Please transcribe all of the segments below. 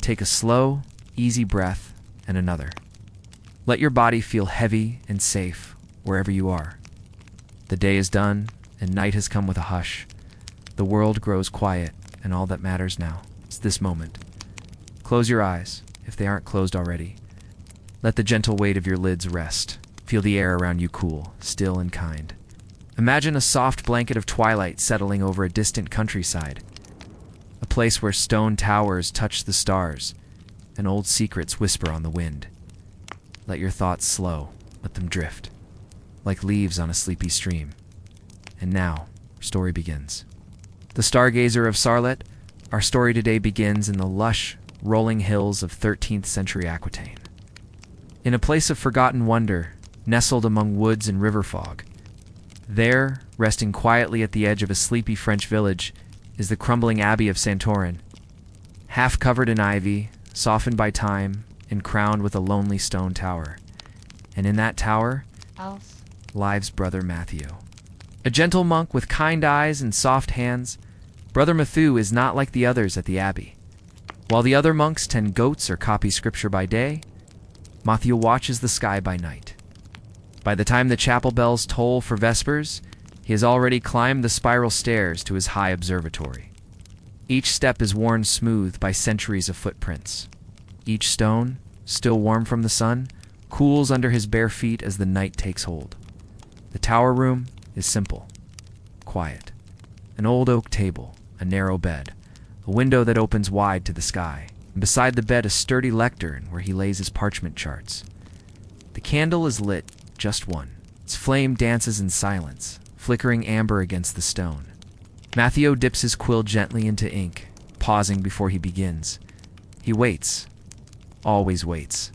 Take a slow, easy breath and another. Let your body feel heavy and safe wherever you are. The day is done, and night has come with a hush. The world grows quiet, and all that matters now is this moment. Close your eyes, if they aren't closed already. Let the gentle weight of your lids rest. Feel the air around you cool, still and kind. Imagine a soft blanket of twilight settling over a distant countryside. A place where stone towers touch the stars, and old secrets whisper on the wind. Let your thoughts slow, let them drift, like leaves on a sleepy stream. And now, our story begins. The Stargazer of Sarlat, our story today begins in the lush, rolling hills of 13th century Aquitaine. In a place of forgotten wonder, nestled among woods and river fog, there, resting quietly at the edge of a sleepy French village, is the crumbling abbey of Santorin. Half covered in ivy, softened by time, and crowned with a lonely stone tower. And in that tower lives Brother Matthieu. A gentle monk with kind eyes and soft hands, Brother Matthieu is not like the others at the abbey. While the other monks tend goats or copy scripture by day, Matthieu watches the sky by night. By the time the chapel bells toll for vespers, he has already climbed the spiral stairs to his high observatory. Each step is worn smooth by centuries of footprints. Each stone, still warm from the sun, cools under his bare feet as the night takes hold. The tower room is simple, quiet. An old oak table, a narrow bed, a window that opens wide to the sky, and beside the bed a sturdy lectern where he lays his parchment charts. The candle is lit, just one. Its flame dances in silence, flickering amber against the stone. Matthieu dips his quill gently into ink, pausing before he begins. He waits, always waits,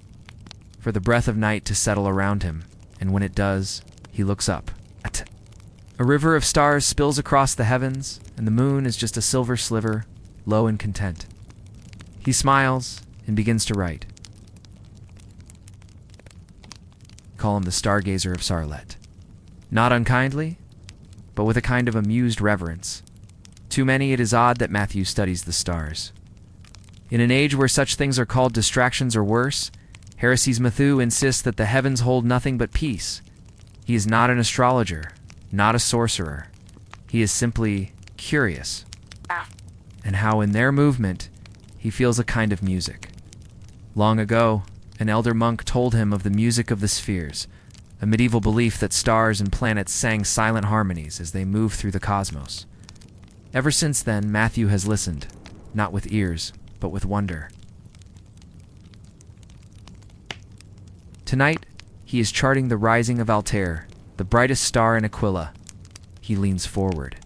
for the breath of night to settle around him, and when it does, he looks up. A river of stars spills across the heavens, and the moon is just a silver sliver, low and content. He smiles and begins to write. Call him the Stargazer of Sarlat. Not unkindly, but with a kind of amused reverence. To many, it is odd that Matthieu studies the stars. In an age where such things are called distractions or worse, Heresy's Matthieu insists that the heavens hold nothing but peace. He is not an astrologer, not a sorcerer. He is simply curious. And how in their movement, he feels a kind of music. Long ago, an elder monk told him of the music of the spheres, a medieval belief that stars and planets sang silent harmonies as they moved through the cosmos. Ever since then, Matthieu has listened, not with ears, but with wonder. Tonight, he is charting the rising of Altair, the brightest star in Aquila. He leans forward.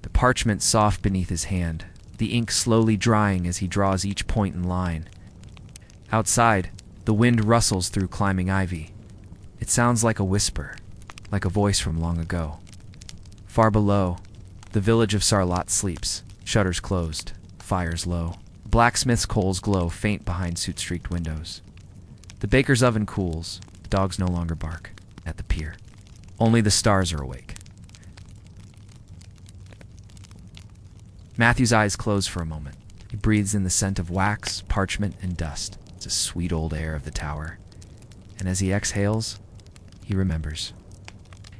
The parchment soft beneath his hand, the ink slowly drying as he draws each point in line. Outside, the wind rustles through climbing ivy. It sounds like a whisper, like a voice from long ago. Far below, the village of Sarlat sleeps, shutters closed, fires low. Blacksmith's coals glow faint behind soot-streaked windows. The baker's oven cools, dogs no longer bark, at the pier. Only the stars are awake. Matthieu's eyes close for a moment. He breathes in the scent of wax, parchment, and dust. It's a sweet old air of the tower. And as he exhales, he remembers.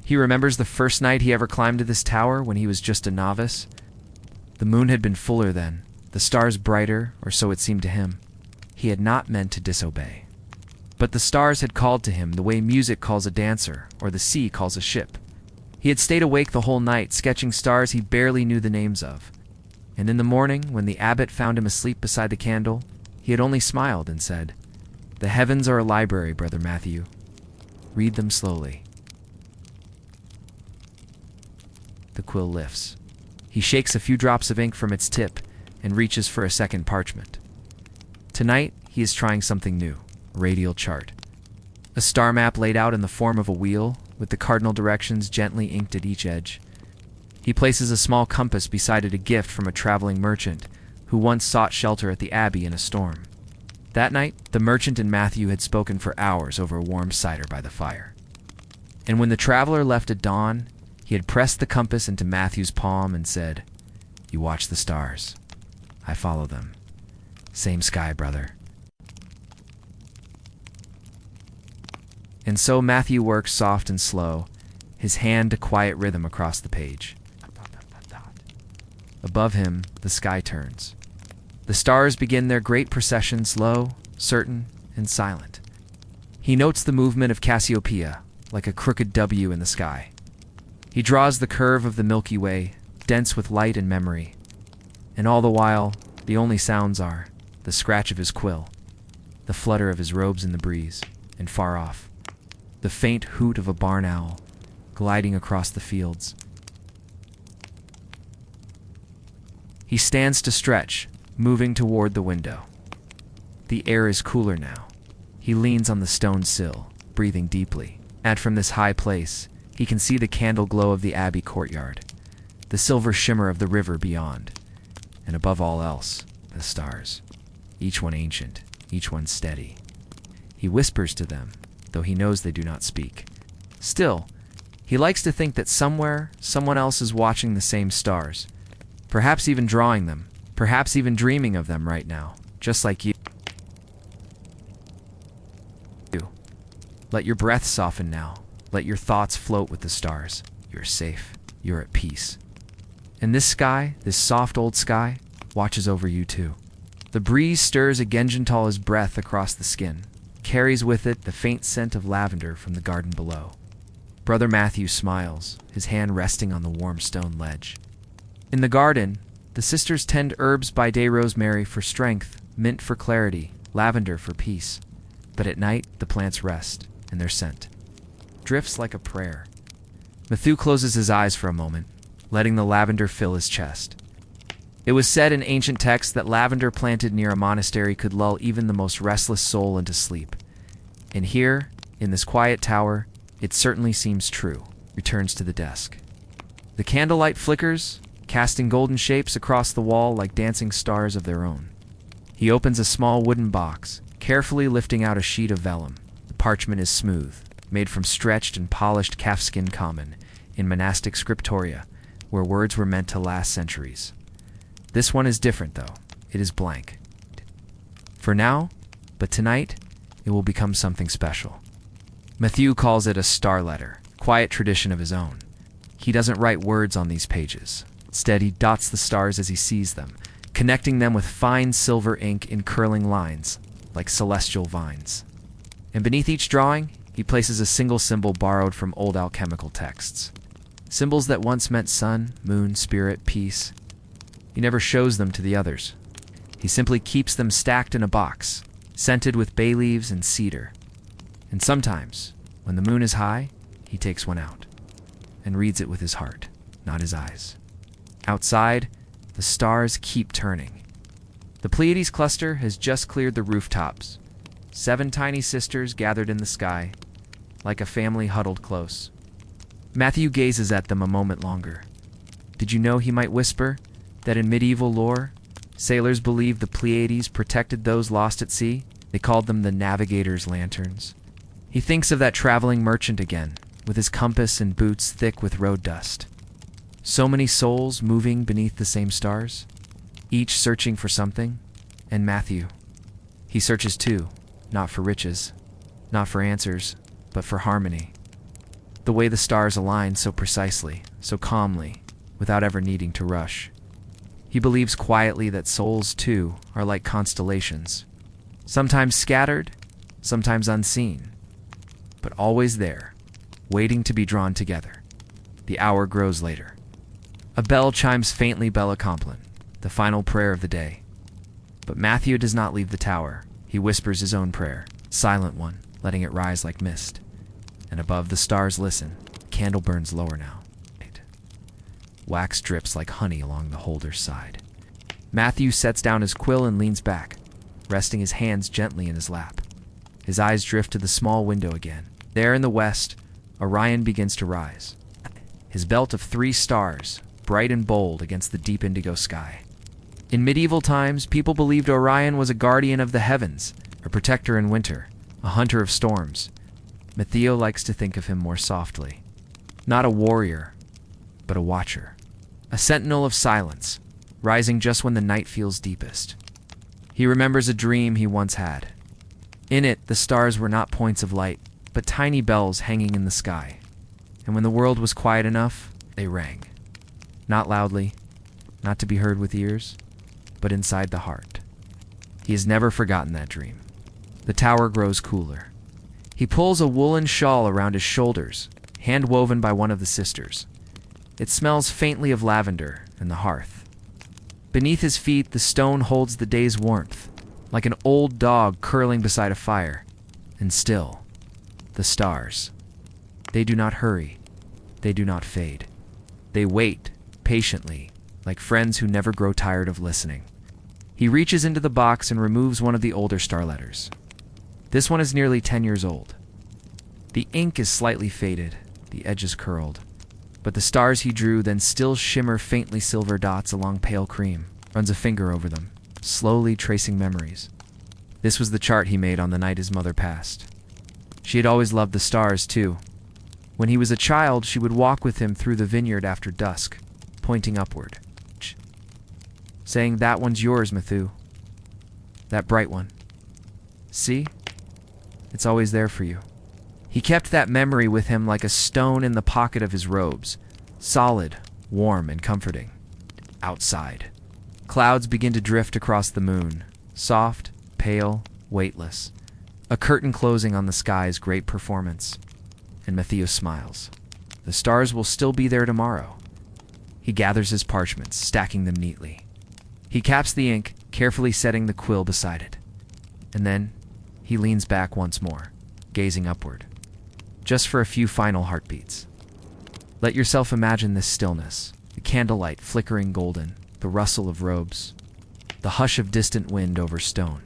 He remembers the first night he ever climbed to this tower when he was just a novice. The moon had been fuller then, the stars brighter, or so it seemed to him. He had not meant to disobey. But the stars had called to him the way music calls a dancer, or the sea calls a ship. He had stayed awake the whole night, sketching stars he barely knew the names of. And in the morning, when the abbot found him asleep beside the candle, he had only smiled and said, "The heavens are a library, Brother Matthieu. Read them slowly." The quill lifts. He shakes a few drops of ink from its tip and reaches for a second parchment. Tonight, he is trying something new, a radial chart. A star map laid out in the form of a wheel, with the cardinal directions gently inked at each edge. He places a small compass beside it, a gift from a traveling merchant who once sought shelter at the abbey in a storm. That night, the merchant and Matthieu had spoken for hours over warm cider by the fire. And when the traveler left at dawn, he had pressed the compass into Matthieu's palm and said, "You watch the stars. I follow them. Same sky, brother. And so Matthieu works soft and slow, his hand a quiet rhythm across the page. Above him, the sky turns. The stars begin their great procession, slow, certain, and silent. He notes the movement of Cassiopeia, like a crooked W in the sky. He draws the curve of the Milky Way, dense with light and memory. And all the while, the only sounds are the scratch of his quill, the flutter of his robes in the breeze, and far off, the faint hoot of a barn owl gliding across the fields. He stands to stretch, moving toward the window. The air is cooler now. He leans on the stone sill, breathing deeply. And from this high place, he can see the candle glow of the abbey courtyard, the silver shimmer of the river beyond, and above all else, the stars, each one ancient, each one steady. He whispers to them, though he knows they do not speak. Still, he likes to think that somewhere, someone else is watching the same stars, perhaps even drawing them, perhaps even dreaming of them right now, just like you. Let your breath soften now. Let your thoughts float with the stars. You're safe. You're at peace. And this sky, this soft old sky, watches over you too. The breeze stirs a Gengental's breath across the skin, carries with it the faint scent of lavender from the garden below. Brother Matthieu smiles, his hand resting on the warm stone ledge. In the garden, the sisters tend herbs by day: rosemary for strength, mint for clarity, lavender for peace. But at night, the plants rest, and their scent drifts like a prayer. Matthieu closes his eyes for a moment, letting the lavender fill his chest. It was said in ancient texts that lavender planted near a monastery could lull even the most restless soul into sleep. And here, in this quiet tower, it certainly seems true. Returns to the desk. The candlelight flickers, casting golden shapes across the wall like dancing stars of their own. He opens a small wooden box, carefully lifting out a sheet of vellum. The parchment is smooth, made from stretched and polished calfskin common in monastic scriptoria, where words were meant to last centuries. This one is different, though. It is blank. For now, but tonight, it will become something special. Matthieu calls it a star letter, quiet tradition of his own. He doesn't write words on these pages. Instead, he dots the stars as he sees them, connecting them with fine silver ink in curling lines, like celestial vines. And beneath each drawing, he places a single symbol borrowed from old alchemical texts. Symbols that once meant sun, moon, spirit, peace. He never shows them to the others. He simply keeps them stacked in a box, scented with bay leaves and cedar. And sometimes, when the moon is high, he takes one out and reads it with his heart, not his eyes. Outside, the stars keep turning. The Pleiades cluster has just cleared the rooftops. 7 tiny sisters gathered in the sky, like a family huddled close. Matthieu gazes at them a moment longer. Did you know, he might whisper, that in medieval lore, sailors believed the Pleiades protected those lost at sea? They called them the navigator's lanterns. He thinks of that traveling merchant again, with his compass and boots thick with road dust. So many souls moving beneath the same stars, each searching for something, and Matthieu. He searches too, not for riches, not for answers, but for harmony. The way the stars align so precisely, so calmly, without ever needing to rush. He believes quietly that souls, too, are like constellations, sometimes scattered, sometimes unseen, but always there, waiting to be drawn together. The hour grows later. A bell chimes faintly Bella Compline, the final prayer of the day. But Matthieu does not leave the tower. He whispers his own prayer, silent one, letting it rise like mist. And above the stars listen. The candle burns lower now. Wax drips like honey along the holder's side. Matthieu sets down his quill and leans back, resting his hands gently in his lap. His eyes drift to the small window again. There in the west, Orion begins to rise. His belt of 3 stars, bright and bold against the deep indigo sky. In medieval times, people believed Orion was a guardian of the heavens, a protector in winter, a hunter of storms. Matthieu likes to think of him more softly. Not a warrior, but a watcher. A sentinel of silence, rising just when the night feels deepest. He remembers a dream he once had. In it, the stars were not points of light, but tiny bells hanging in the sky. And when the world was quiet enough, they rang. Not loudly, not to be heard with ears, but inside the heart. He has never forgotten that dream. The tower grows cooler. He pulls a woolen shawl around his shoulders, hand-woven by one of the sisters. It smells faintly of lavender and the hearth. Beneath his feet, the stone holds the day's warmth, like an old dog curling beside a fire. And still, the stars. They do not hurry. They do not fade. They wait, patiently, like friends who never grow tired of listening. He reaches into the box and removes one of the older star letters. This one is nearly 10 years old. The ink is slightly faded, the edges curled, but the stars he drew then still shimmer faintly silver dots along pale cream. Runs a finger over them, slowly tracing memories. This was the chart he made on the night his mother passed. She had always loved the stars, too. When he was a child, she would walk with him through the vineyard after dusk, pointing upward, saying, "That one's yours, Matthieu. That bright one. See? It's always there for you." He kept that memory with him like a stone in the pocket of his robes, solid, warm, and comforting. Outside. Clouds begin to drift across the moon, soft, pale, weightless. A curtain closing on the sky's great performance. And Matthieu smiles. The stars will still be there tomorrow. He gathers his parchments, stacking them neatly. He caps the ink, carefully setting the quill beside it. And then he leans back once more, gazing upward, just for a few final heartbeats. Let yourself imagine this stillness, the candlelight flickering golden, the rustle of robes, the hush of distant wind over stone.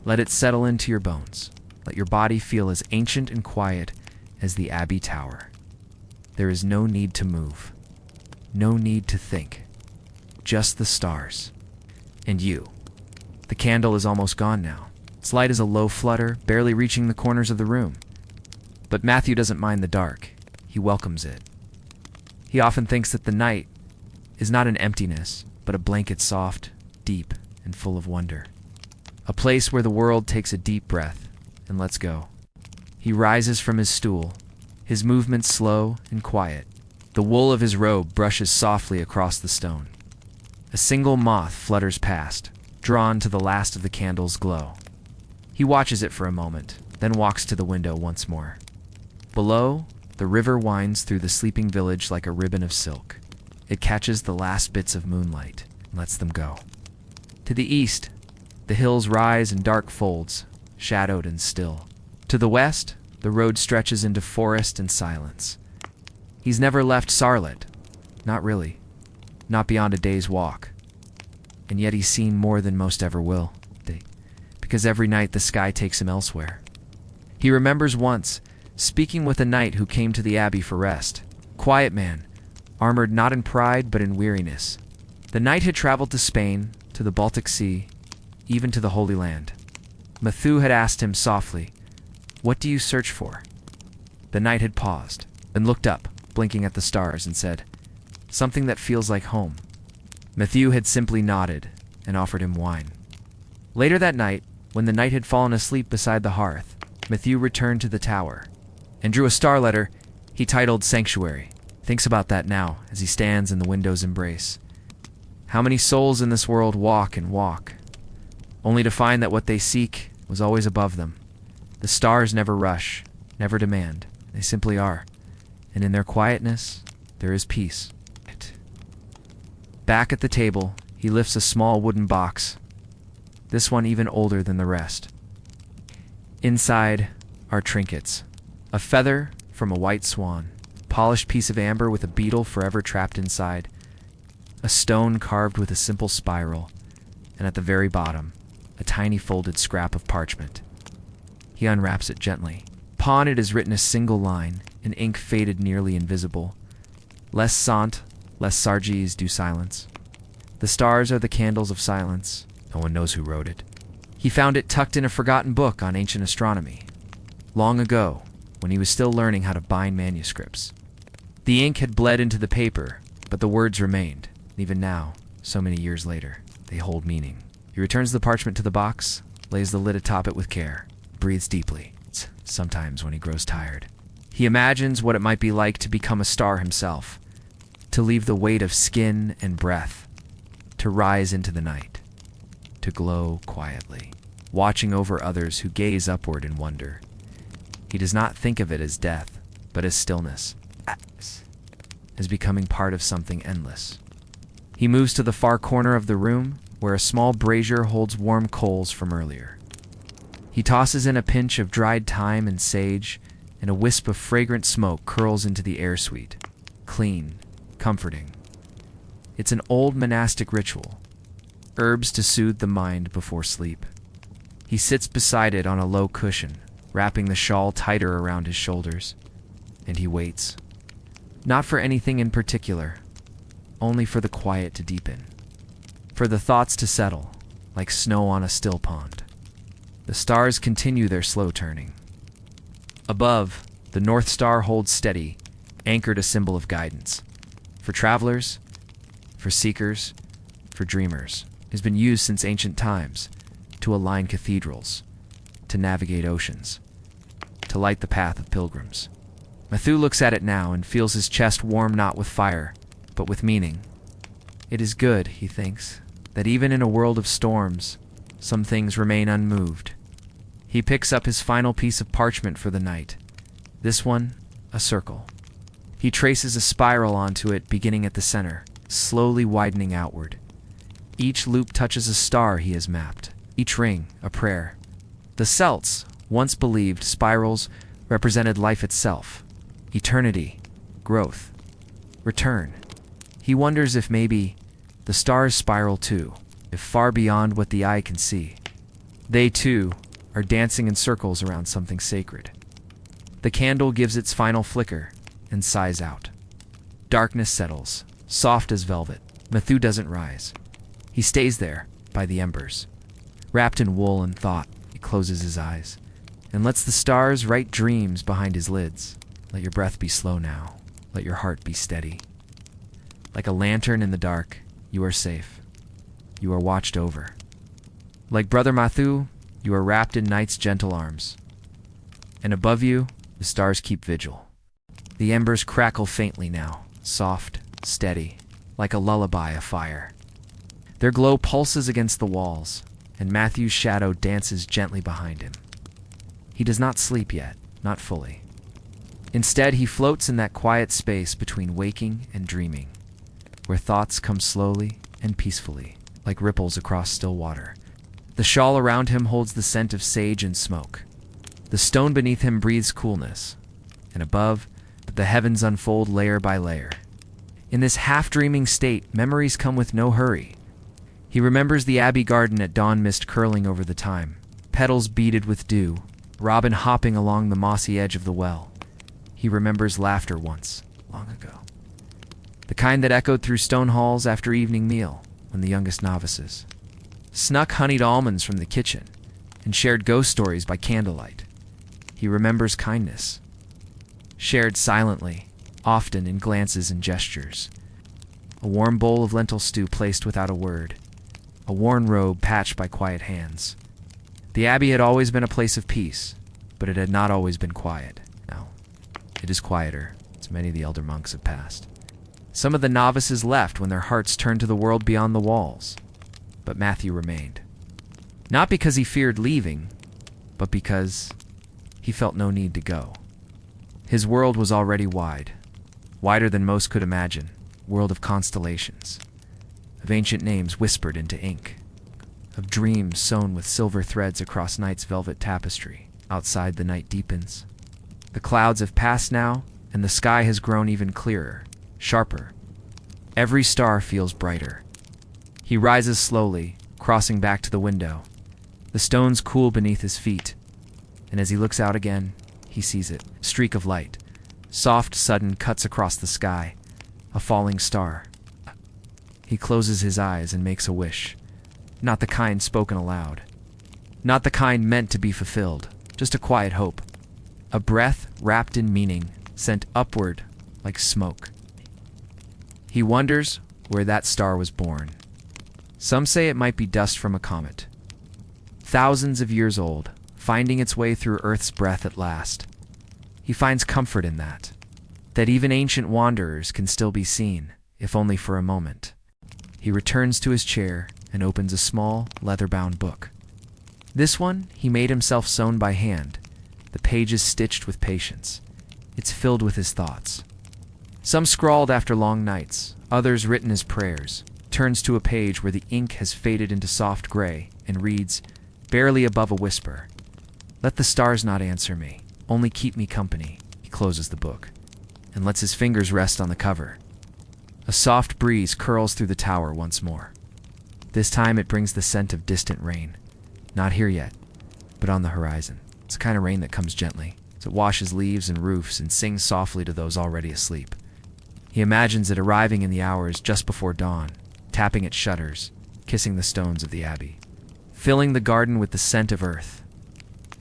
Let it settle into your bones. Let your body feel as ancient and quiet as the abbey tower. There is no need to move, no need to think, just the stars. And you. The candle is almost gone now. Its light is a low flutter, barely reaching the corners of the room. But Matthieu doesn't mind the dark. He welcomes it. He often thinks that the night is not an emptiness, but a blanket soft, deep, and full of wonder. A place where the world takes a deep breath and lets go. He rises from his stool, his movements slow and quiet. The wool of his robe brushes softly across the stone. A single moth flutters past, drawn to the last of the candle's glow. He watches it for a moment, then walks to the window once more. Below, the river winds through the sleeping village like a ribbon of silk. It catches the last bits of moonlight and lets them go. To the east, the hills rise in dark folds, shadowed and still. To the west, the road stretches into forest and silence. He's never left Sarlat. Not really. Not beyond a day's walk. And yet he's seen more than most ever will. Because every night the sky takes him elsewhere. He remembers once speaking with a knight who came to the abbey for rest. Quiet man, armored not in pride but in weariness. The knight had traveled to Spain, to the Baltic Sea, even to the Holy Land. Matthieu had asked him softly, "What do you search for?" The knight had paused, then looked up, blinking at the stars, and said, "Something that feels like home." Matthieu had simply nodded and offered him wine. Later that night, when the knight had fallen asleep beside the hearth, Matthieu returned to the tower and drew a star letter he titled Sanctuary. Thinks about that now as he stands in the window's embrace. How many souls in this world walk and walk, only to find that what they seek was always above them. The stars never rush, never demand. They simply are. And in their quietness, there is peace. Back at the table, he lifts a small wooden box, this one even older than the rest. Inside are trinkets. A feather from a white swan, polished piece of amber with a beetle forever trapped inside, a stone carved with a simple spiral, and at the very bottom, a tiny folded scrap of parchment. He unwraps it gently. Upon it is written a single line, in ink faded nearly invisible. Less sant, less sarges do silence. The stars are the candles of silence. No one knows who wrote it. He found it tucked in a forgotten book on ancient astronomy. Long ago, when he was still learning how to bind manuscripts. The ink had bled into the paper, but the words remained. Even now, so many years later, they hold meaning. He returns the parchment to the box, lays the lid atop it with care, breathes deeply, sometimes when he grows tired. He imagines what it might be like to become a star himself, to leave the weight of skin and breath, to rise into the night, to glow quietly, watching over others who gaze upward in wonder. He does not think of it as death, but as stillness, as becoming part of something endless. He moves to the far corner of the room, where a small brazier holds warm coals from earlier. He tosses in a pinch of dried thyme and sage, and a wisp of fragrant smoke curls into the air suite, clean, comforting. It's an old monastic ritual, herbs to soothe the mind before sleep. He sits beside it on a low cushion, wrapping the shawl tighter around his shoulders, and he waits. Not for anything in particular, only for the quiet to deepen, for the thoughts to settle, like snow on a still pond. The stars continue their slow turning. Above, the North Star holds steady, anchored, a symbol of guidance. For travelers, for seekers, for dreamers. It has been used since ancient times to align cathedrals, to navigate oceans, to light the path of pilgrims. Matthieu looks at it now and feels his chest warm not with fire, but with meaning. It is good, he thinks, that even in a world of storms, some things remain unmoved. He picks up his final piece of parchment for the night. This one, a circle. He traces a spiral onto it, beginning at the center, slowly widening outward. Each loop touches a star he has mapped, each ring a prayer. The Celts once believed spirals represented life itself, eternity, growth, return. He wonders if maybe the stars spiral too, if far beyond what the eye can see. They too are dancing in circles around something sacred. The candle gives its final flicker and sighs out. Darkness settles, soft as velvet. Matthieu doesn't rise. He stays there, by the embers. Wrapped in wool and thought, he closes his eyes and lets the stars write dreams behind his lids. Let your breath be slow now. Let your heart be steady. Like a lantern in the dark, you are safe. You are watched over. Like Brother Matthieu, you are wrapped in night's gentle arms. And above you, the stars keep vigil. The embers crackle faintly now, soft, steady, like a lullaby afire. Their glow pulses against the walls, and Matthieu's shadow dances gently behind him. He does not sleep yet, not fully. Instead, he floats in that quiet space between waking and dreaming, where thoughts come slowly and peacefully, like ripples across still water. The shawl around him holds the scent of sage and smoke. The stone beneath him breathes coolness, and above, the heavens unfold layer by layer. In this half-dreaming state, memories come with no hurry. He remembers the abbey garden at dawn, mist curling over the thyme, petals beaded with dew, robin hopping along the mossy edge of the well. He remembers laughter once, long ago. The kind that echoed through stone halls after evening meal, when the youngest novices snuck honeyed almonds from the kitchen and shared ghost stories by candlelight. He remembers kindness, shared silently, often in glances and gestures. A warm bowl of lentil stew placed without a word, a worn robe patched by quiet hands. The abbey had always been a place of peace, but it had not always been quiet. Now, it is quieter, as many of the elder monks have passed. Some of the novices left when their hearts turned to the world beyond the walls, but Matthieu remained. Not because he feared leaving, but because he felt no need to go. His world was already wide, wider than most could imagine, world of constellations, of ancient names whispered into ink, of dreams sewn with silver threads across night's velvet tapestry. Outside, the night deepens. The clouds have passed now, and the sky has grown even clearer, sharper. Every star feels brighter. He rises slowly, crossing back to the window. The stones cool beneath his feet, and as he looks out again, he sees it. A streak of light, soft, sudden, cuts across the sky. A falling star. He closes his eyes and makes a wish. Not the kind spoken aloud. Not the kind meant to be fulfilled. Just a quiet hope. A breath wrapped in meaning, sent upward like smoke. He wonders where that star was born. Some say it might be dust from a comet. Thousands of years old, finding its way through Earth's breath at last. He finds comfort in that even ancient wanderers can still be seen, if only for a moment. He returns to his chair and opens a small, leather-bound book. This one he made himself sewn by hand, the pages stitched with patience. It's filled with his thoughts. Some scrawled after long nights, others written as prayers. Turns to a page where the ink has faded into soft gray and reads, barely above a whisper, "Let the stars not answer me, only keep me company." He closes the book and lets his fingers rest on the cover. A soft breeze curls through the tower once more. This time it brings the scent of distant rain. Not here yet, but on the horizon. It's the kind of rain that comes gently, as it washes leaves and roofs and sings softly to those already asleep. He imagines it arriving in the hours just before dawn, tapping at shutters, kissing the stones of the abbey, filling the garden with the scent of earth.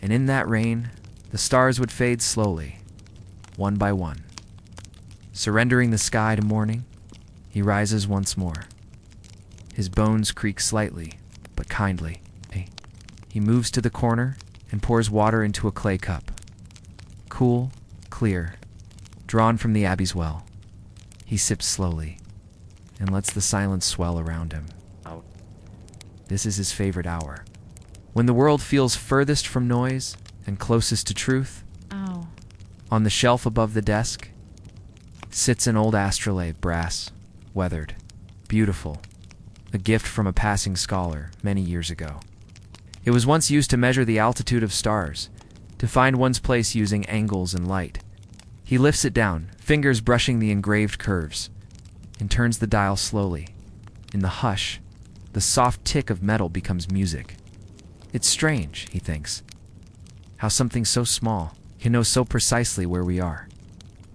And in that rain, the stars would fade slowly, one by one. Surrendering the sky to morning, he rises once more. His bones creak slightly, but kindly. He moves to the corner and pours water into a clay cup. Cool, clear, drawn from the abbey's well. He sips slowly and lets the silence swell around him. This is his favorite hour. When the world feels furthest from noise and closest to truth. On the shelf above the desk sits an old astrolabe, brass, weathered, beautiful, a gift from a passing scholar many years ago. It was once used to measure the altitude of stars, to find one's place using angles and light. He lifts it down, fingers brushing the engraved curves, and turns the dial slowly. In the hush, the soft tick of metal becomes music. It's strange, he thinks, how something so small can know so precisely where we are.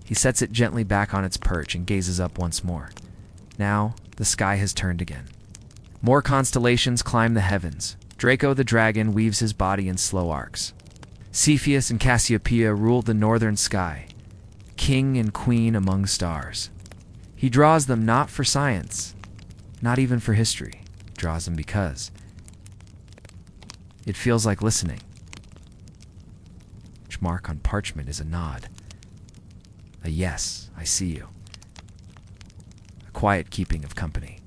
He sets it gently back on its perch and gazes up once more. Now, the sky has turned again. More constellations climb the heavens. Draco the dragon weaves his body in slow arcs. Cepheus and Cassiopeia rule the northern sky, king and queen among stars. He draws them not for science, not even for history. He draws them because it feels like listening. Each mark on parchment is a nod. A yes, I see you. A quiet keeping of company.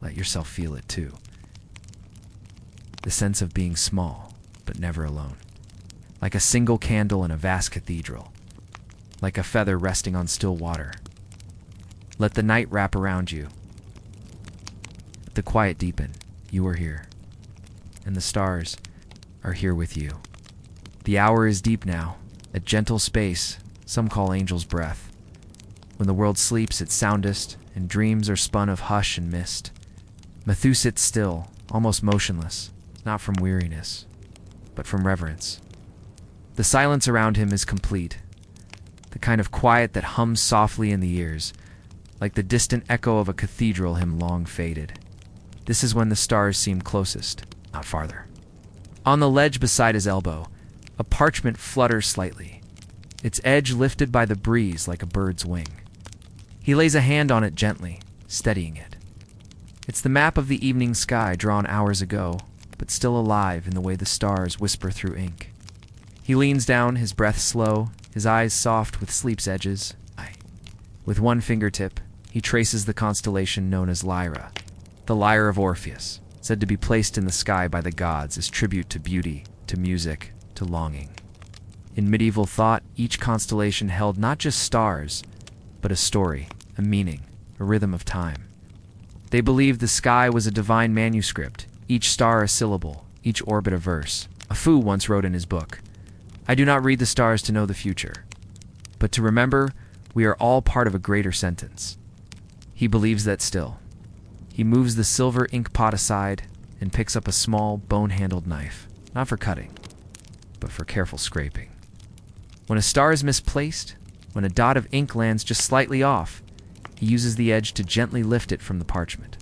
Let yourself feel it too. The sense of being small, but never alone. Like a single candle in a vast cathedral. Like a feather resting on still water. Let the night wrap around you. Let the quiet deepen. You are here. And the stars are here with you. The hour is deep now, a gentle space some call angel's breath. When the world sleeps its soundest, and dreams are spun of hush and mist, Matthieu sits still, almost motionless, not from weariness, but from reverence. The silence around him is complete, the kind of quiet that hums softly in the ears, like the distant echo of a cathedral hymn long faded. This is when the stars seem closest, not farther. On the ledge beside his elbow, a parchment flutters slightly, its edge lifted by the breeze like a bird's wing. He lays a hand on it gently, steadying it. It's the map of the evening sky drawn hours ago, but still alive in the way the stars whisper through ink. He leans down, his breath slow, his eyes soft with sleep's edges. With one fingertip, he traces the constellation known as Lyra, the lyre of Orpheus, said to be placed in the sky by the gods as tribute to beauty, to music, to longing. In medieval thought, each constellation held not just stars, but a story, a meaning, a rhythm of time. They believed the sky was a divine manuscript, each star a syllable, each orbit a verse. A Fu once wrote in his book, "I do not read the stars to know the future, but to remember we are all part of a greater sentence." He believes that still. He moves the silver ink pot aside and picks up a small, bone-handled knife, not for cutting, but for careful scraping. When a star is misplaced, when a dot of ink lands just slightly off, he uses the edge to gently lift it from the parchment.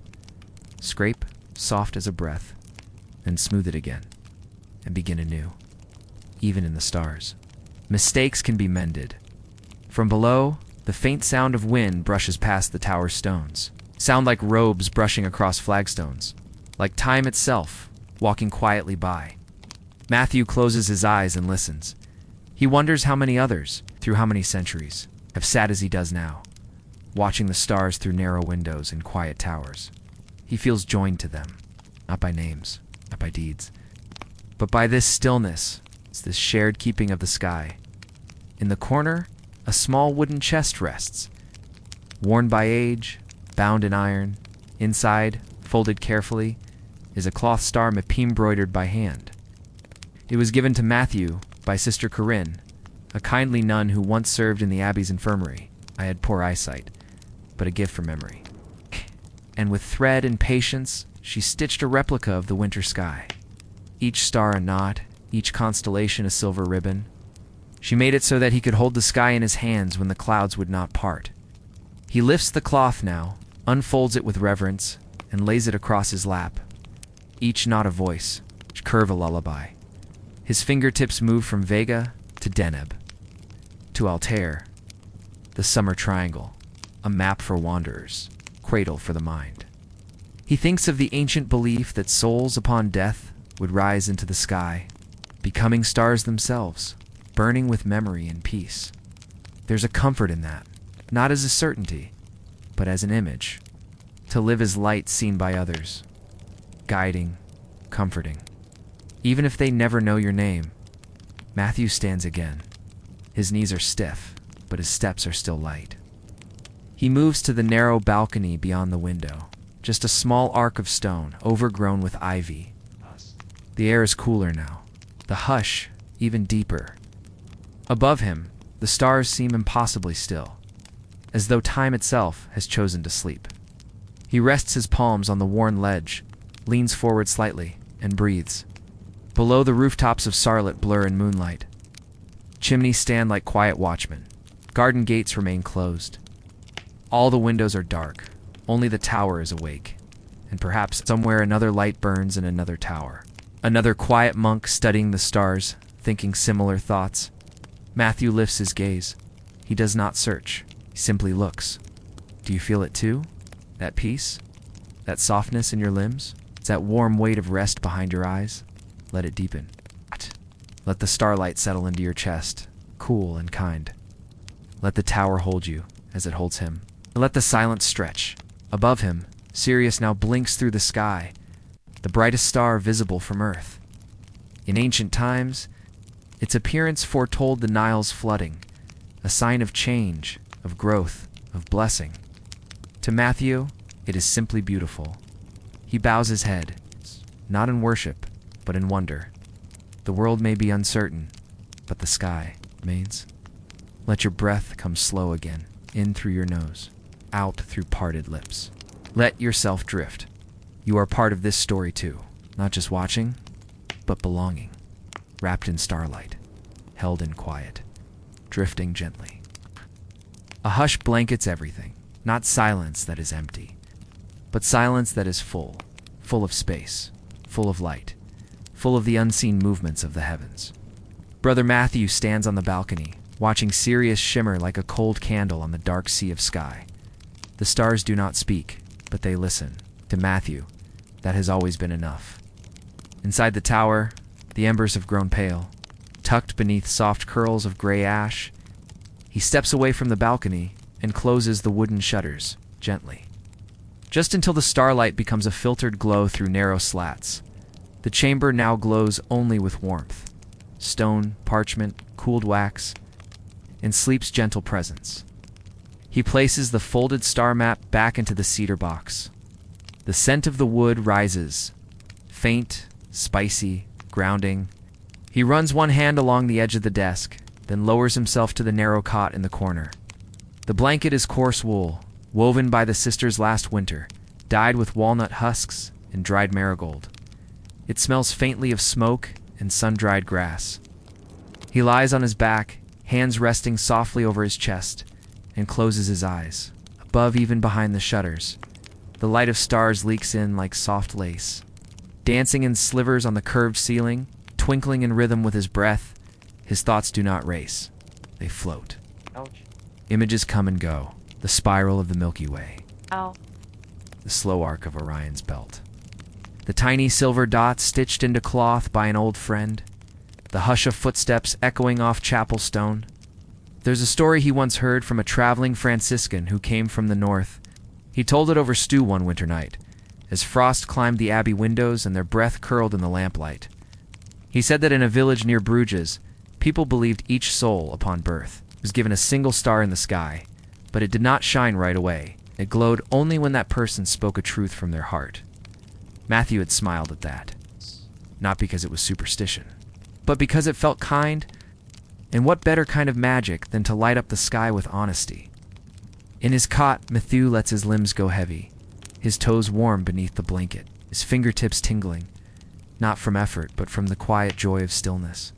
Scrape, soft as a breath, then smooth it again, and begin anew, even in the stars. Mistakes can be mended. From below, the faint sound of wind brushes past the tower's stones. Sound like robes brushing across flagstones. like time itself, walking quietly by. Matthieu closes his eyes and listens. He wonders how many others, through how many centuries, have sat as he does now, watching the stars through narrow windows in quiet towers. He feels joined to them, not by names, not by deeds, but by this stillness, this shared keeping of the sky. In the corner, a small wooden chest rests, worn by age, bound in iron. Inside, folded carefully, is a cloth star embroidered by hand. It was given to Matthieu by Sister Corinne, a kindly nun who once served in the abbey's infirmary. I had poor eyesight, but a gift for memory. And with thread and patience, she stitched a replica of the winter sky. Each star a knot, each constellation a silver ribbon. She made it so that he could hold the sky in his hands when the clouds would not part. He lifts the cloth now, unfolds it with reverence, and lays it across his lap. Each knot a voice, each curve a lullaby. His fingertips move from Vega to Deneb, to Altair, the summer triangle, a map for wanderers, cradle for the mind. He thinks of the ancient belief that souls upon death would rise into the sky, becoming stars themselves, burning with memory and peace. There's a comfort in that, not as a certainty, but as an image, to live as light seen by others, guiding, comforting. Even if they never know your name. Matthieu stands again. His knees are stiff, but his steps are still light. He moves to the narrow balcony beyond the window, just a small arc of stone, overgrown with ivy. The air is cooler now, the hush even deeper. Above him, the stars seem impossibly still, as though time itself has chosen to sleep. He rests his palms on the worn ledge, leans forward slightly, and breathes. Below, the rooftops of Sarlat blur in moonlight. Chimneys stand like quiet watchmen. Garden gates remain closed. All the windows are dark. Only the tower is awake. And perhaps somewhere another light burns in another tower. Another quiet monk studying the stars, thinking similar thoughts. Matthieu lifts his gaze. He does not search. He simply looks. Do you feel it too? That peace? That softness in your limbs? That warm weight of rest behind your eyes? Let it deepen. Let the starlight settle into your chest, cool and kind. Let the tower hold you as it holds him. Let the silence stretch. Above him, Sirius now blinks through the sky, the brightest star visible from Earth. In ancient times, its appearance foretold the Nile's flooding, a sign of change, of growth, of blessing. To Matthieu, it is simply beautiful. He bows his head, not in worship, but in wonder. The world may be uncertain, but the sky remains. Let your breath come slow again, in through your nose, out through parted lips. Let yourself drift. You are part of this story too, not just watching, but belonging, wrapped in starlight, held in quiet, drifting gently. A hush blankets everything, not silence that is empty, but silence that is full of space, full of light, full of the unseen movements of the heavens. Brother Matthieu stands on the balcony, watching Sirius shimmer like a cold candle on the dark sea of sky. The stars do not speak, but they listen. To Matthieu, that has always been enough. Inside the tower, the embers have grown pale. Tucked beneath soft curls of gray ash, he steps away from the balcony and closes the wooden shutters, gently. Just until the starlight becomes a filtered glow through narrow slats. The chamber now glows only with warmth. Stone, parchment, cooled wax, and sleep's gentle presence. He places the folded star map back into the cedar box. The scent of the wood rises, faint, spicy, grounding. He runs one hand along the edge of the desk, then lowers himself to the narrow cot in the corner. The blanket is coarse wool, woven by the sisters last winter, dyed with walnut husks and dried marigold. It smells faintly of smoke and sun-dried grass. He lies on his back, hands resting softly over his chest, and closes his eyes. Above, even behind the shutters, the light of stars leaks in like soft lace. Dancing in slivers on the curved ceiling, twinkling in rhythm with his breath, his thoughts do not race. They float. Ouch. Images come and go. The spiral of the Milky Way. Ow. The slow arc of Orion's belt. the tiny silver dots stitched into cloth by an old friend, the hush of footsteps echoing off chapel stone. There's a story he once heard from a traveling Franciscan who came from the north. He told it over stew one winter night, as frost climbed the abbey windows and their breath curled in the lamplight. He said that in a village near Bruges, people believed each soul, upon birth, was given a single star in the sky, but it did not shine right away. It glowed only when that person spoke a truth from their heart. Matthieu had smiled at that, not because it was superstition, but because it felt kind. And what better kind of magic than to light up the sky with honesty? In his cot, Matthieu lets his limbs go heavy, his toes warm beneath the blanket, his fingertips tingling, not from effort, but from the quiet joy of stillness.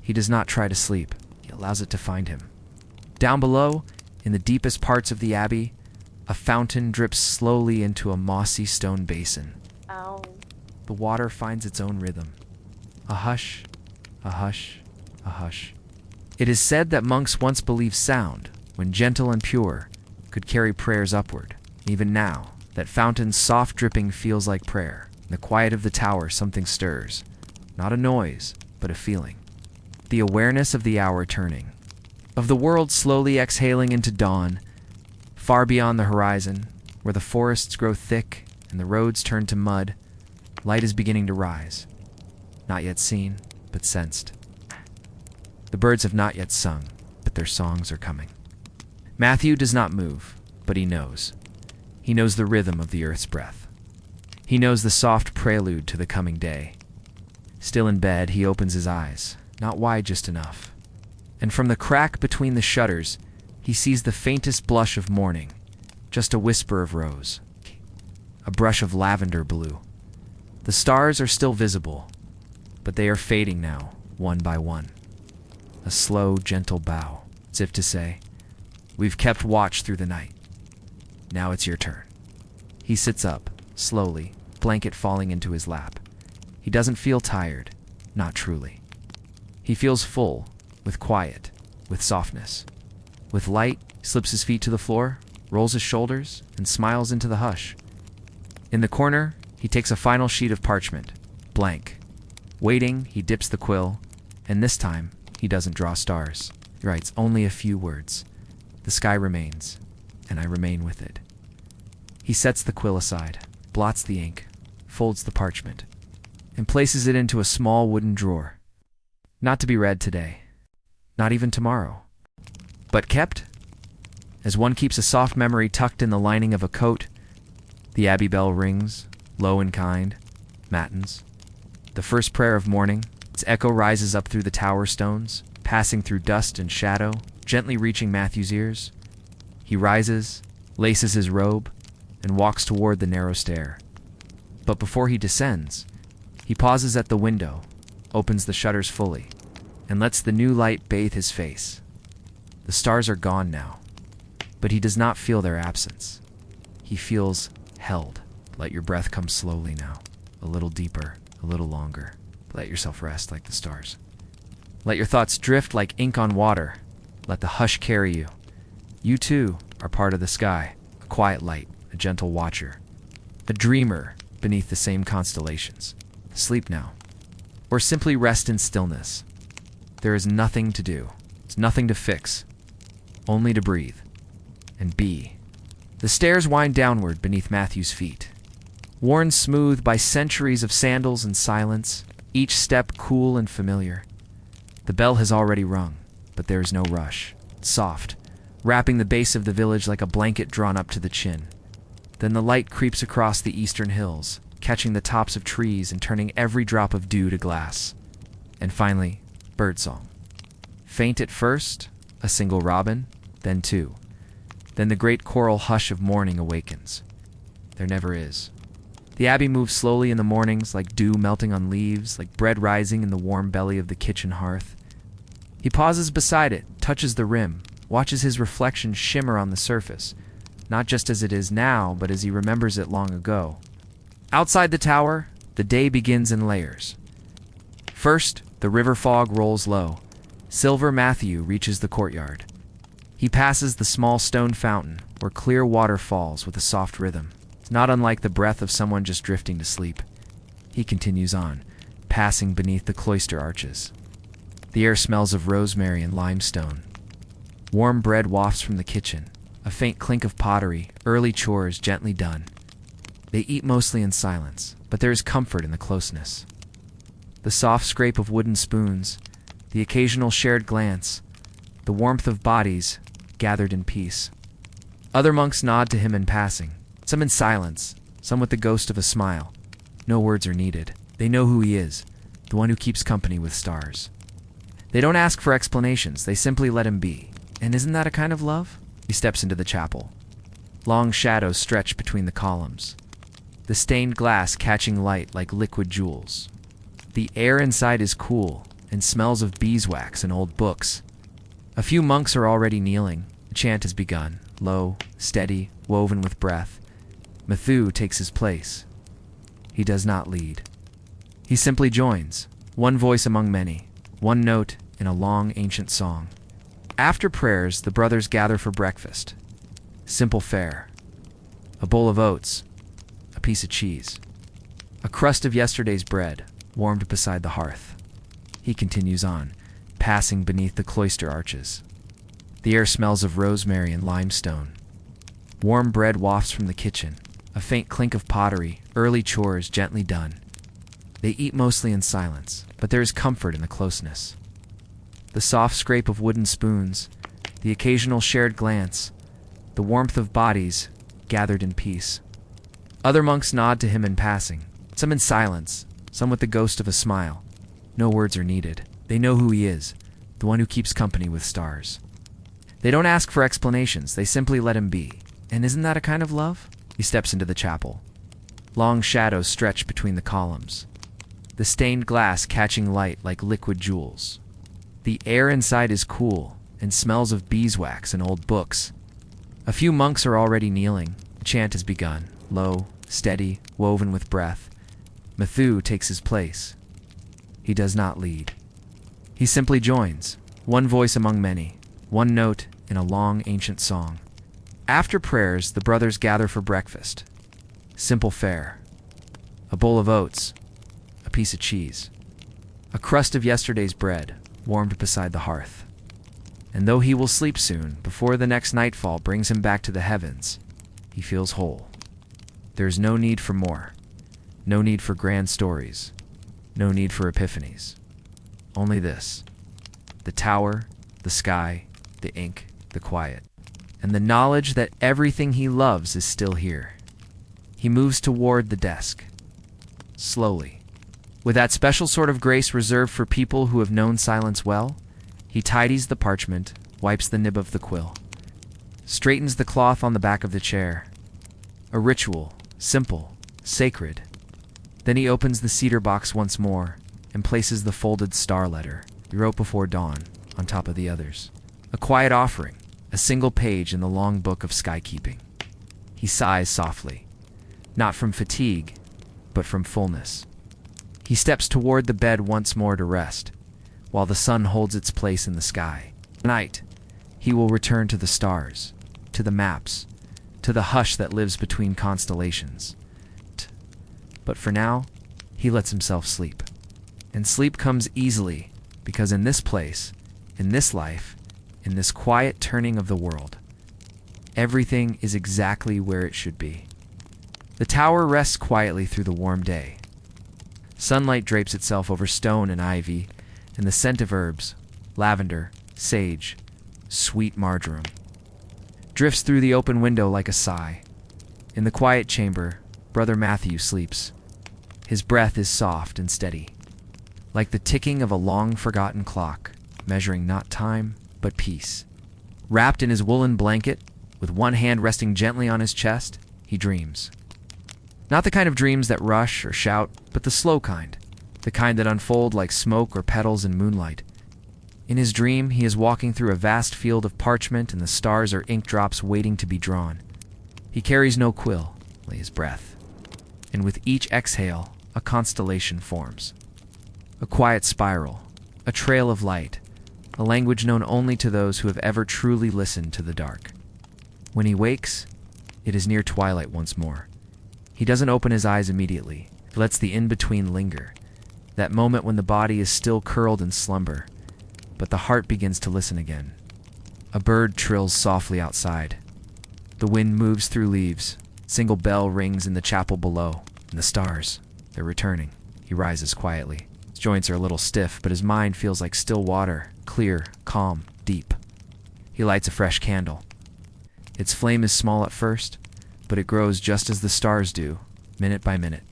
He does not try to sleep. He allows it to find him. Down below, in the deepest parts of the abbey, a fountain drips slowly into a mossy stone basin. Ow. The water finds its own rhythm. A hush, a hush, a hush. It is said that monks once believed sound, when gentle and pure, could carry prayers upward. Even now, that fountain's soft dripping feels like prayer. In the quiet of the tower, something stirs. Not a noise, but a feeling. The awareness of the hour turning, of the world slowly exhaling into dawn. Far beyond the horizon, where the forests grow thick and the roads turn to mud, light is beginning to rise. Not yet seen, but sensed. The birds have not yet sung, but their songs are coming. Matthieu does not move, but he knows. He knows the rhythm of the earth's breath. He knows the soft prelude to the coming day. Still in bed, he opens his eyes, not wide just enough. And from the crack between the shutters, he sees the faintest blush of morning, just a whisper of rose, a brush of lavender blue. The stars are still visible, but they are fading now, one by one. A slow, gentle bow, as if to say, "We've kept watch through the night. Now it's your turn." He sits up, slowly, blanket falling into his lap. He doesn't feel tired, not truly. He feels full, with quiet, with softness. With light, he slips his feet to the floor, rolls his shoulders, and smiles into the hush. In the corner, he takes a final sheet of parchment, blank. Waiting, he dips the quill, and this time, he doesn't draw stars. He writes only a few words. The sky remains, and I remain with it. He sets the quill aside, blots the ink, folds the parchment, and places it into a small wooden drawer. Not to be read today, not even tomorrow, but kept, as one keeps a soft memory tucked in the lining of a coat. The abbey bell rings, low and kind, matins. The first prayer of morning. Its echo rises up through the tower stones, passing through dust and shadow, gently reaching Matthieu's ears. He rises, laces his robe, and walks toward the narrow stair. But before he descends, he pauses at the window, opens the shutters fully, and lets the new light bathe his face. The stars are gone now, but he does not feel their absence. He feels held. Let your breath come slowly now, a little deeper, a little longer. Let yourself rest like the stars. Let your thoughts drift like ink on water. Let the hush carry you. You too are part of the sky, a quiet light, a gentle watcher, a dreamer beneath the same constellations. Sleep now, or simply rest in stillness. There is nothing to do. There's nothing to fix, only to breathe and be. The stairs wind downward beneath Matthieu's feet, worn smooth by centuries of sandals and silence, each step cool and familiar. The bell has already rung, but there is no rush. Soft, wrapping the base of the village like a blanket drawn up to the chin. Then the light creeps across the eastern hills, catching the tops of trees and turning every drop of dew to glass. And finally, birdsong. Faint at first, a single robin, then two. Then the great choral hush of morning awakens. There never is. The abbey moves slowly in the mornings, like dew melting on leaves, like bread rising in the warm belly of the kitchen hearth. He pauses beside it, touches the rim, watches his reflection shimmer on the surface, not just as it is now, but as he remembers it long ago. Outside the tower, the day begins in layers. First, the river fog rolls low. Silver Matthieu reaches the courtyard. He passes the small stone fountain, where clear water falls with a soft rhythm. Not unlike the breath of someone just drifting to sleep. He continues on, passing beneath the cloister arches. The air smells of rosemary and limestone. Warm bread wafts from the kitchen, a faint clink of pottery, early chores gently done. They eat mostly in silence, but there is comfort in the closeness. The soft scrape of wooden spoons, the occasional shared glance, the warmth of bodies gathered in peace. Other monks nod to him in passing, some in silence, some with the ghost of a smile. No words are needed. They know who he is, the one who keeps company with stars. They don't ask for explanations, they simply let him be. And isn't that a kind of love? He steps into the chapel. Long shadows stretch between the columns, the stained glass catching light like liquid jewels. The air inside is cool and smells of beeswax and old books. A few monks are already kneeling. The chant has begun, low, steady, woven with breath. Matthieu takes his place. He does not lead. He simply joins, one voice among many, one note in a long ancient song. After prayers, the brothers gather for breakfast. Simple fare. A bowl of oats, a piece of cheese, a crust of yesterday's bread, warmed beside the hearth. He continues on, passing beneath the cloister arches. The air smells of rosemary and limestone. Warm bread wafts from the kitchen, a faint clink of pottery, early chores gently done. They eat mostly in silence, but there is comfort in the closeness. The soft scrape of wooden spoons, the occasional shared glance, the warmth of bodies gathered in peace. Other monks nod to him in passing, some in silence, some with the ghost of a smile. No words are needed. They know who he is, the one who keeps company with stars. They don't ask for explanations, they simply let him be. And isn't that a kind of love? He steps into the chapel. Long shadows stretch between the columns, the stained glass catching light like liquid jewels. The air inside is cool and smells of beeswax and old books. A few monks are already kneeling. The chant has begun, low, steady, woven with breath. Matthieu takes his place. He does not lead. He simply joins, one voice among many, one note in a long ancient song. After prayers, the brothers gather for breakfast. Simple fare. A bowl of oats, a piece of cheese, a crust of yesterday's bread, warmed beside the hearth. And though he will sleep soon, before the next nightfall brings him back to the heavens, he feels whole. There is no need for more, no need for grand stories, no need for epiphanies. Only this: the tower, the sky, the ink, the quiet, and the knowledge that everything he loves is still here. He moves toward the desk, slowly. With that special sort of grace reserved for people who have known silence well, he tidies the parchment, wipes the nib of the quill, straightens the cloth on the back of the chair. A ritual, simple, sacred. Then he opens the cedar box once more and places the folded star letter, he wrote before dawn, on top of the others. A quiet offering, a single page in the long book of skykeeping. He sighs softly, not from fatigue, but from fullness. He steps toward the bed once more to rest, while the sun holds its place in the sky. Tonight, he will return to the stars, to the maps, to the hush that lives between constellations. But for now, he lets himself sleep. And sleep comes easily, because in this place, in this life, in this quiet turning of the world, everything is exactly where it should be. The tower rests quietly through the warm day. Sunlight drapes itself over stone and ivy, and the scent of herbs, lavender, sage, sweet marjoram, drifts through the open window like a sigh. In the quiet chamber, Brother Matthieu sleeps. His breath is soft and steady, like the ticking of a long-forgotten clock, measuring not time, but peace. Wrapped in his woolen blanket, with one hand resting gently on his chest, he dreams. Not the kind of dreams that rush or shout, but the slow kind, the kind that unfold like smoke or petals in moonlight. In his dream, he is walking through a vast field of parchment, and the stars are ink drops waiting to be drawn. He carries no quill, only his breath, and with each exhale, a constellation forms. A quiet spiral, a trail of light, a language known only to those who have ever truly listened to the dark. When he wakes, it is near twilight once more. He doesn't open his eyes immediately, He lets the in-between linger, that moment when the body is still curled in slumber, but the heart begins to listen again. A bird trills softly outside. The wind moves through leaves. Single bell rings in the chapel below, and the stars, they're returning. He rises quietly. His joints are a little stiff, but his mind feels like still water, clear, calm, deep. He lights a fresh candle. Its flame is small at first, but it grows just as the stars do, minute by minute.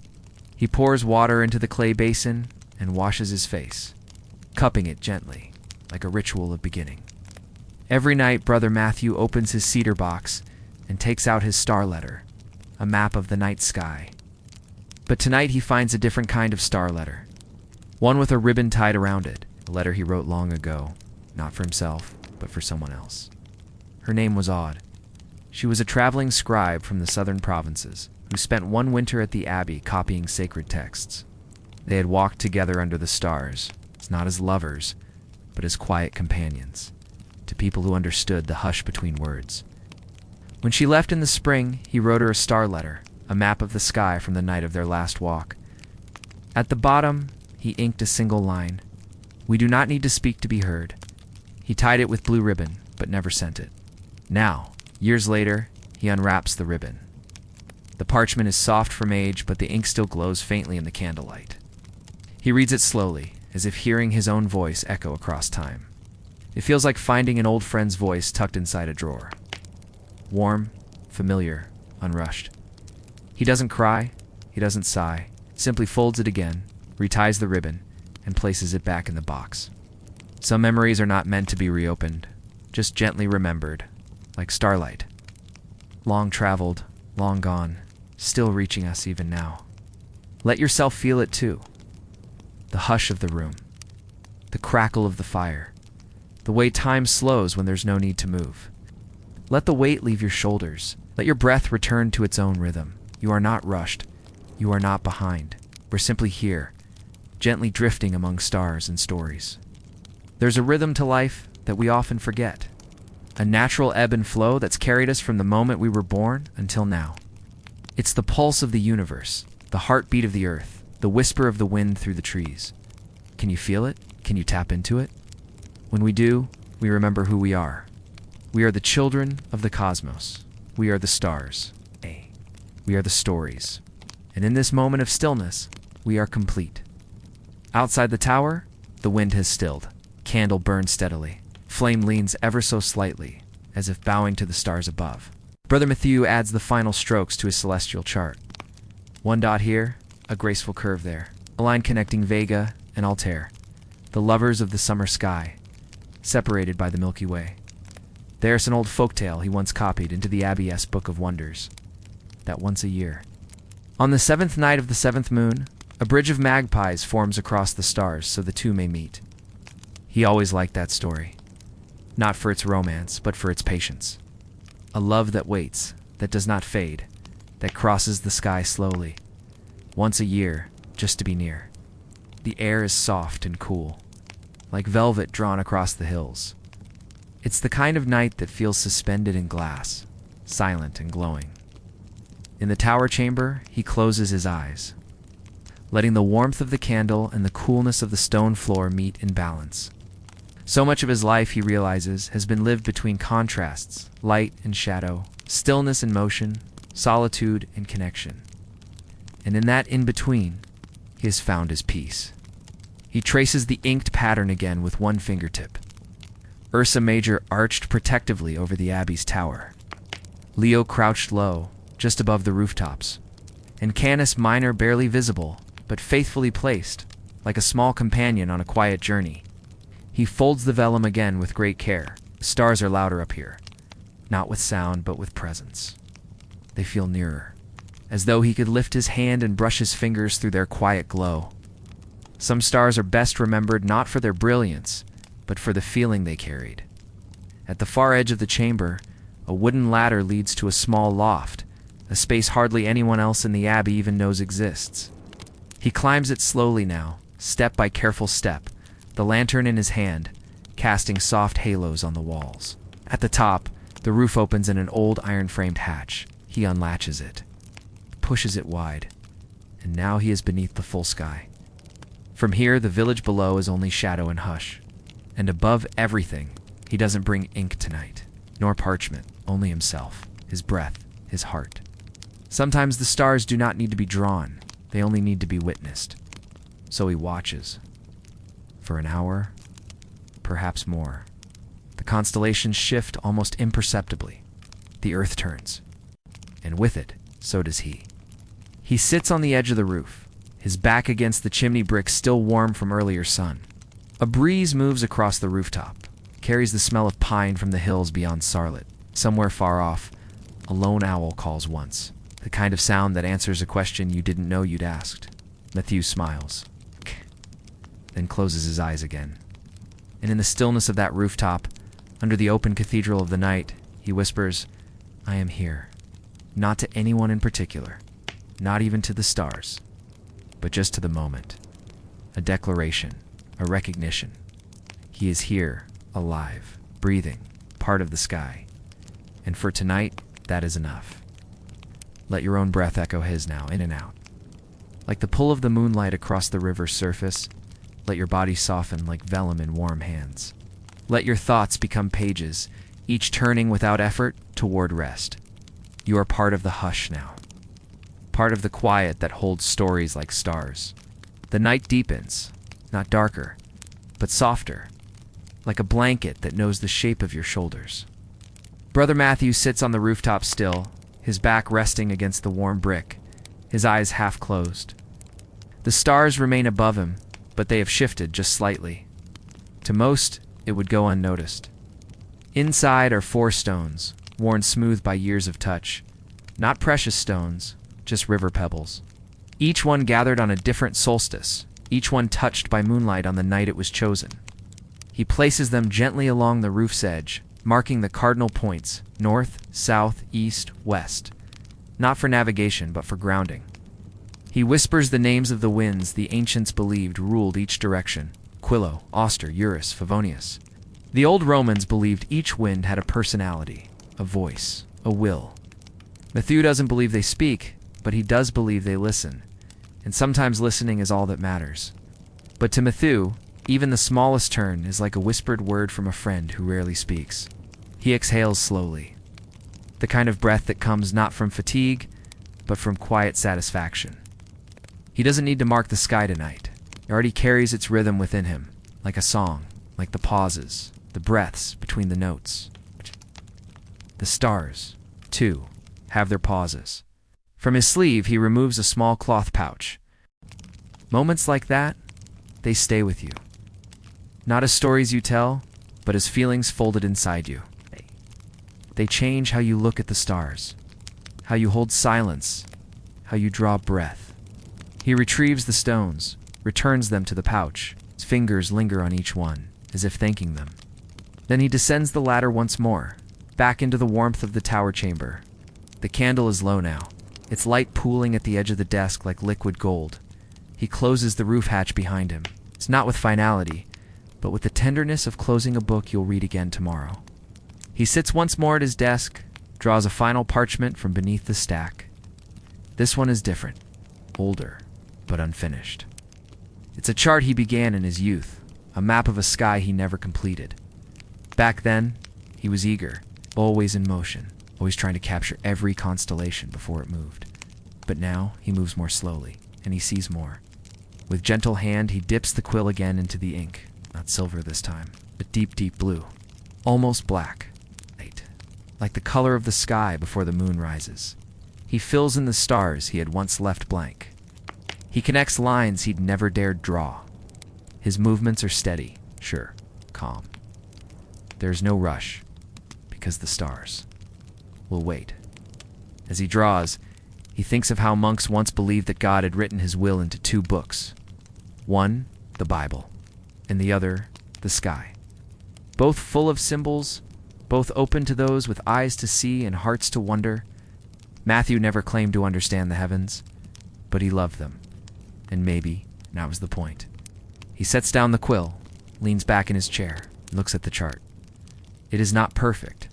He pours water into the clay basin and washes his face, cupping it gently, like a ritual of beginning. Every night, Brother Matthieu opens his cedar box and takes out his star letter, a map of the night sky. But tonight he finds a different kind of star letter, one with a ribbon tied around it, a letter he wrote long ago, not for himself, but for someone else. Her name was Aude. She was a traveling scribe from the southern provinces, who spent one winter at the abbey copying sacred texts. They had walked together under the stars, not as lovers, but as quiet companions, to people who understood the hush between words. When she left in the spring, he wrote her a star letter, a map of the sky from the night of their last walk. At the bottom, he inked a single line. "We do not need to speak to be heard." He tied it with blue ribbon, but never sent it. Now, years later, he unwraps the ribbon. The parchment is soft from age, but the ink still glows faintly in the candlelight. He reads it slowly, as if hearing his own voice echo across time. It feels like finding an old friend's voice tucked inside a drawer. Warm, familiar, unrushed. He doesn't cry, he doesn't sigh, simply folds it again, reties the ribbon, and places it back in the box. Some memories are not meant to be reopened, just gently remembered, like starlight. Long traveled, long gone, still reaching us even now. Let yourself feel it too. The hush of the room, the crackle of the fire, the way time slows when there's no need to move. Let the weight leave your shoulders. Let your breath return to its own rhythm. You are not rushed. You are not behind. We're simply here, gently drifting among stars and stories. There's a rhythm to life that we often forget, a natural ebb and flow that's carried us from the moment we were born until now. It's the pulse of the universe, the heartbeat of the earth, the whisper of the wind through the trees. Can you feel it? Can you tap into it? When we do, we remember who we are. We are the children of the cosmos. We are the stars. We are the stories. And in this moment of stillness, we are complete. Outside the tower, the wind has stilled. Candle burns steadily. Flame leans ever so slightly, as if bowing to the stars above. Brother Matthieu adds the final strokes to his celestial chart. One dot here, a graceful curve there. A line connecting Vega and Altair, the lovers of the summer sky, separated by the Milky Way. There's an old folktale he once copied into the Abbey's Book of Wonders, that once a year, on the 7th night of the 7th moon, a bridge of magpies forms across the stars so the two may meet. He always liked that story, not for its romance, but for its patience. A love that waits, that does not fade, that crosses the sky slowly, once a year, just to be near. The air is soft and cool, like velvet drawn across the hills. It's the kind of night that feels suspended in glass, silent and glowing. In the tower chamber, he closes his eyes, letting the warmth of the candle and the coolness of the stone floor meet in balance. So much of his life, he realizes, has been lived between contrasts, light and shadow, stillness and motion, solitude and connection. And in that in-between, he has found his peace. He traces the inked pattern again with one fingertip. Ursa Major arched protectively over the Abbey's tower. Leo crouched low, just above the rooftops, and Canis Minor barely visible, but faithfully placed, like a small companion on a quiet journey. He folds the vellum again with great care. The stars are louder up here, not with sound, but with presence. They feel nearer, as though he could lift his hand and brush his fingers through their quiet glow. Some stars are best remembered not for their brilliance, but for the feeling they carried. At the far edge of the chamber, a wooden ladder leads to a small loft, a space hardly anyone else in the Abbey even knows exists. He climbs it slowly now, step by careful step, the lantern in his hand, casting soft halos on the walls. At the top, the roof opens in an old iron-framed hatch. He unlatches it, pushes it wide. and now he is beneath the full sky. From here, the village below is only shadow and hush. And above everything, he doesn't bring ink tonight, nor parchment, only himself, his breath, his heart. Sometimes the stars do not need to be drawn, they only need to be witnessed. So he watches. For an hour, perhaps more. The constellations shift almost imperceptibly. The earth turns. And with it, so does he. He sits on the edge of the roof, his back against the chimney bricks still warm from earlier sun. A breeze moves across the rooftop, carries the smell of pine from the hills beyond Sarlat. Somewhere far off, a lone owl calls once, the kind of sound that answers a question you didn't know you'd asked. Matthieu smiles, then closes his eyes again. And in the stillness of that rooftop, under the open cathedral of the night, he whispers, "I am here. Not to anyone in particular, not even to the stars, but just to the moment. A declaration, a recognition. He is here, alive, breathing, part of the sky. And for tonight, that is enough." Let your own breath echo his now, in and out. Like the pull of the moonlight across the river's surface, let your body soften like vellum in warm hands. Let your thoughts become pages, each turning without effort toward rest. You are part of the hush now. Part of the quiet that holds stories like stars. The night deepens, not darker, but softer, like a blanket that knows the shape of your shoulders. Brother Matthieu sits on the rooftop still, his back resting against the warm brick, his eyes half closed. The stars remain above him, but they have shifted just slightly. To most, it would go unnoticed. Inside are 4 stones, worn smooth by years of touch. Not precious stones, just river pebbles. Each one gathered on a different solstice, each one touched by moonlight on the night it was chosen. He places them gently along the roof's edge, marking the cardinal points, north, south, east, west. Not for navigation, but for grounding. He whispers the names of the winds the ancients believed ruled each direction: Quillo, Auster, Eurus, Favonius. The old Romans believed each wind had a personality, a voice, a will. Matthieu doesn't believe they speak, but he does believe they listen, and sometimes listening is all that matters. But to Matthieu, even the smallest turn is like a whispered word from a friend who rarely speaks. He exhales slowly, the kind of breath that comes not from fatigue, but from quiet satisfaction. He doesn't need to mark the sky tonight. It already carries its rhythm within him, like a song, like the pauses, the breaths between the notes. The stars, too, have their pauses. From his sleeve, he removes a small cloth pouch. Moments like that, they stay with you. Not as stories you tell, but as feelings folded inside you. They change how you look at the stars, how you hold silence, how you draw breath. He retrieves the stones, returns them to the pouch. His fingers linger on each one, as if thanking them. Then he descends the ladder once more, back into the warmth of the tower chamber. The candle is low now, its light pooling at the edge of the desk like liquid gold. He closes the roof hatch behind him. It's not with finality, but with the tenderness of closing a book you'll read again tomorrow. He sits once more at his desk, draws a final parchment from beneath the stack. This one is different, older, but unfinished. It's a chart he began in his youth, a map of a sky he never completed. Back then, he was eager, always in motion, always trying to capture every constellation before it moved. But now, he moves more slowly, and he sees more. With gentle hand, he dips the quill again into the ink, not silver this time, but deep, deep blue, almost black, like the color of the sky before the moon rises. He fills in the stars he had once left blank. He connects lines he'd never dared draw. His movements are steady, sure, calm. There's no rush, because the stars will wait. As he draws, he thinks of how monks once believed that God had written his will into 2 books. One, the Bible, and the other, the sky. Both full of symbols, both open to those with eyes to see and hearts to wonder. Matthieu never claimed to understand the heavens, but he loved them. And maybe that was the point. He sets down the quill, leans back in his chair, and looks at the chart. It is not perfect.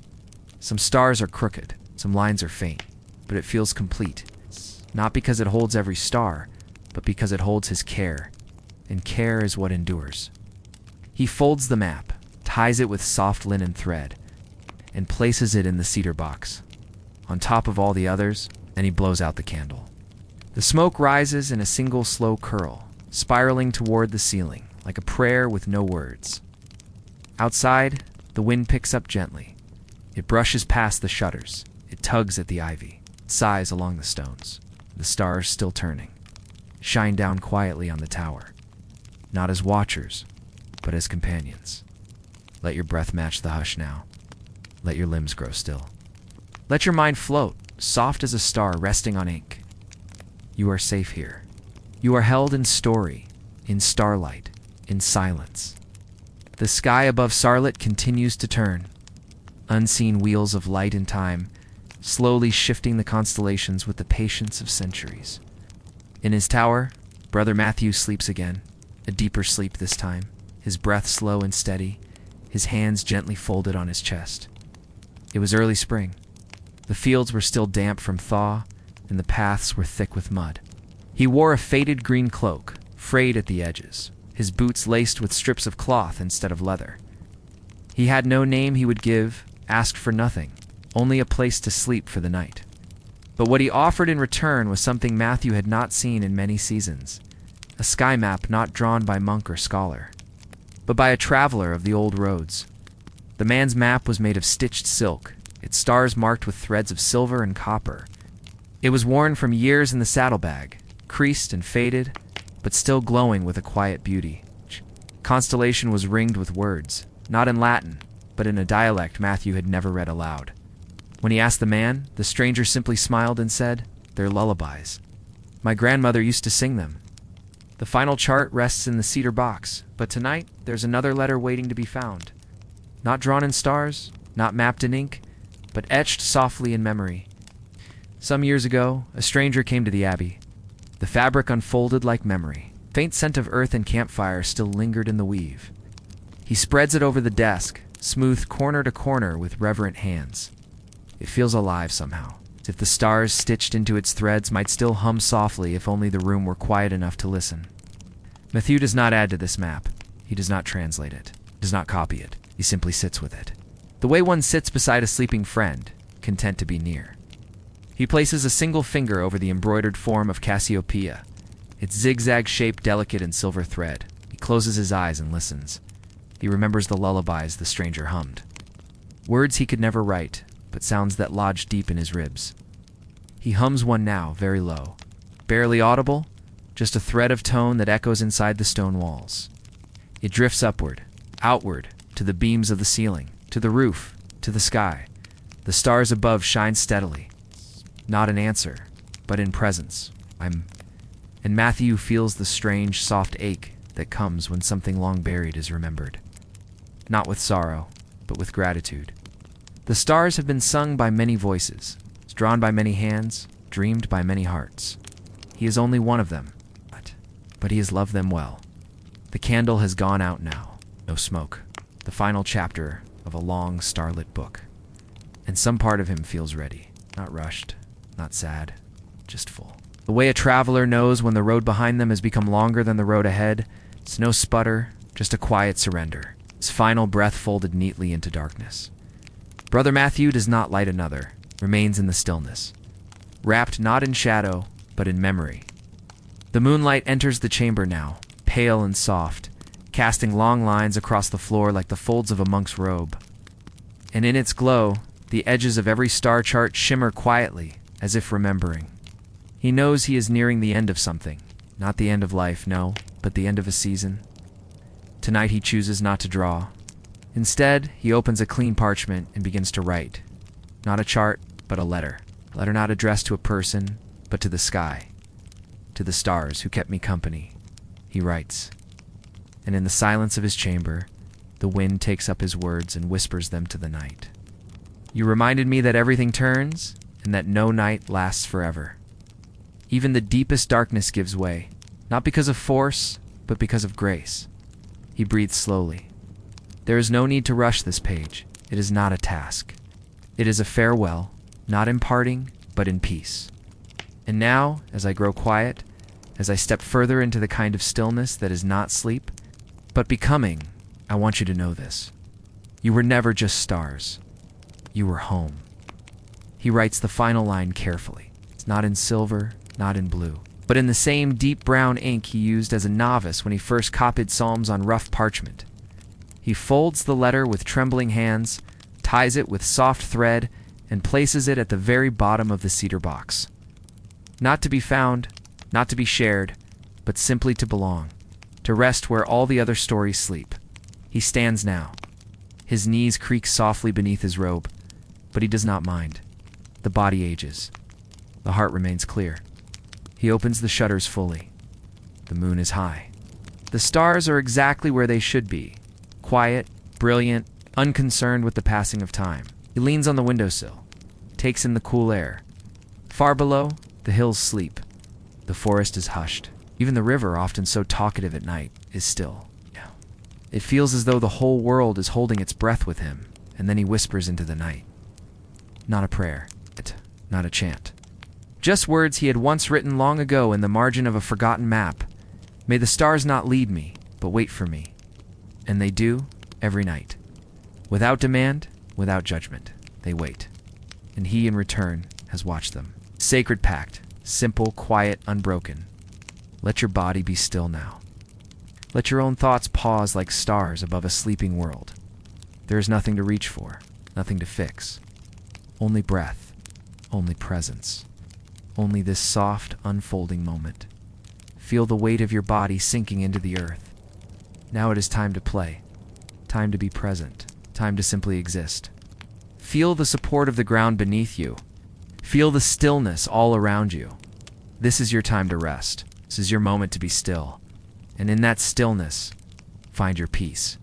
Some stars are crooked, some lines are faint, but it feels complete. Not because it holds every star, but because it holds his care, and care is what endures. He folds the map, ties it with soft linen thread, and places it in the cedar box, on top of all the others, and he blows out the candle. The smoke rises in a single slow curl, spiraling toward the ceiling, like a prayer with no words. Outside, the wind picks up gently. It brushes past the shutters. It tugs at the ivy, sighs along the stones. The stars, still turning, shine down quietly on the tower, not as watchers, but as companions. Let your breath match the hush now. Let your limbs grow still. Let your mind float, soft as a star resting on ink. You are safe here. You are held in story, in starlight, in silence. The sky above Sarlat continues to turn, unseen wheels of light and time, slowly shifting the constellations with the patience of centuries. In his tower, Brother Matthieu sleeps again, a deeper sleep this time, his breath slow and steady, his hands gently folded on his chest. It was early spring. The fields were still damp from thaw, and the paths were thick with mud. He wore a faded green cloak, frayed at the edges, his boots laced with strips of cloth instead of leather. He had no name he would give, asked for nothing, only a place to sleep for the night. But what he offered in return was something Matthieu had not seen in many seasons, a sky map not drawn by monk or scholar, but by a traveler of the old roads. The man's map was made of stitched silk, its stars marked with threads of silver and copper. It was worn from years in the saddlebag, creased and faded, but still glowing with a quiet beauty. Constellation was ringed with words, not in Latin, but in a dialect Matthieu had never read aloud. When he asked the man, the stranger simply smiled and said, "They're lullabies. My grandmother used to sing them." The final chart rests in the cedar box, but tonight there's another letter waiting to be found. Not drawn in stars, not mapped in ink, but etched softly in memory. Some years ago, a stranger came to the abbey. The fabric unfolded like memory. Faint scent of earth and campfire still lingered in the weave. He spreads it over the desk, smoothed corner to corner with reverent hands. It feels alive somehow, as if the stars stitched into its threads might still hum softly if only the room were quiet enough to listen. Matthieu does not add to this map. He does not translate it, does not copy it. He simply sits with it, the way one sits beside a sleeping friend, content to be near. He places a single finger over the embroidered form of Cassiopeia, its zigzag shape delicate in silver thread. He closes his eyes and listens. He remembers the lullabies the stranger hummed. Words he could never write, but sounds that lodge deep in his ribs. He hums one now, very low. Barely audible, just a thread of tone that echoes inside the stone walls. It drifts upward, outward, to the beams of the ceiling, to the roof, to the sky. The stars above shine steadily. Not in answer, but in presence. And Matthieu feels the strange, soft ache that comes when something long buried is remembered. Not with sorrow, but with gratitude. The stars have been sung by many voices, drawn by many hands, dreamed by many hearts. He is only one of them, but he has loved them well. The candle has gone out now, no smoke. The final chapter of a long, starlit book. And some part of him feels ready, not rushed, not sad, just full. The way a traveler knows when the road behind them has become longer than the road ahead, it's no sputter, just a quiet surrender, his final breath folded neatly into darkness. Brother Matthieu does not light another, remains in the stillness, wrapped not in shadow, but in memory. The moonlight enters the chamber now, pale and soft, casting long lines across the floor like the folds of a monk's robe. And in its glow, the edges of every star chart shimmer quietly, as if remembering. He knows he is nearing the end of something, not the end of life, no, but the end of a season. Tonight he chooses not to draw. Instead, he opens a clean parchment and begins to write. Not a chart, but a letter. A letter not addressed to a person, but to the sky. To the stars who kept me company, he writes. And in the silence of his chamber, the wind takes up his words and whispers them to the night. You reminded me that everything turns, and that no night lasts forever. Even the deepest darkness gives way, not because of force, but because of grace. He breathes slowly. There is no need to rush this page. It is not a task. It is a farewell, not in parting, but in peace. And now, as I grow quiet, As I step further into the kind of stillness that is not sleep, but becoming, I want you to know this. You were never just stars. You were home. He writes the final line carefully. It's not in silver, not in blue, but in the same deep brown ink he used as a novice when he first copied psalms on rough parchment. He folds the letter with trembling hands, ties it with soft thread, and places it at the very bottom of the cedar box. Not to be found, not to be shared, but simply to belong, to rest where all the other stories sleep. He stands now. His knees creak softly beneath his robe, but he does not mind. The body ages. The heart remains clear. He opens the shutters fully. The moon is high. The stars are exactly where they should be. Quiet, brilliant, unconcerned with the passing of time. He leans on the windowsill, takes in the cool air. Far below, the hills sleep. The forest is hushed. Even the river, often so talkative at night, is still. It feels as though the whole world is holding its breath with him, and then he whispers into the night. Not a prayer, not a chant. Just words he had once written long ago in the margin of a forgotten map. May the stars not lead me, but wait for me. And they do, every night. Without demand, without judgment, they wait. And he, in return, has watched them. Sacred pact, simple, quiet, unbroken. Let your body be still now. Let your own thoughts pause like stars above a sleeping world. There is nothing to reach for, nothing to fix. Only breath, only presence. Only this soft, unfolding moment. Feel the weight of your body sinking into the earth. Now it is time to play, time to be present, time to simply exist. Feel the support of the ground beneath you. Feel the stillness all around you. This is your time to rest. This is your moment to be still. And in that stillness, find your peace.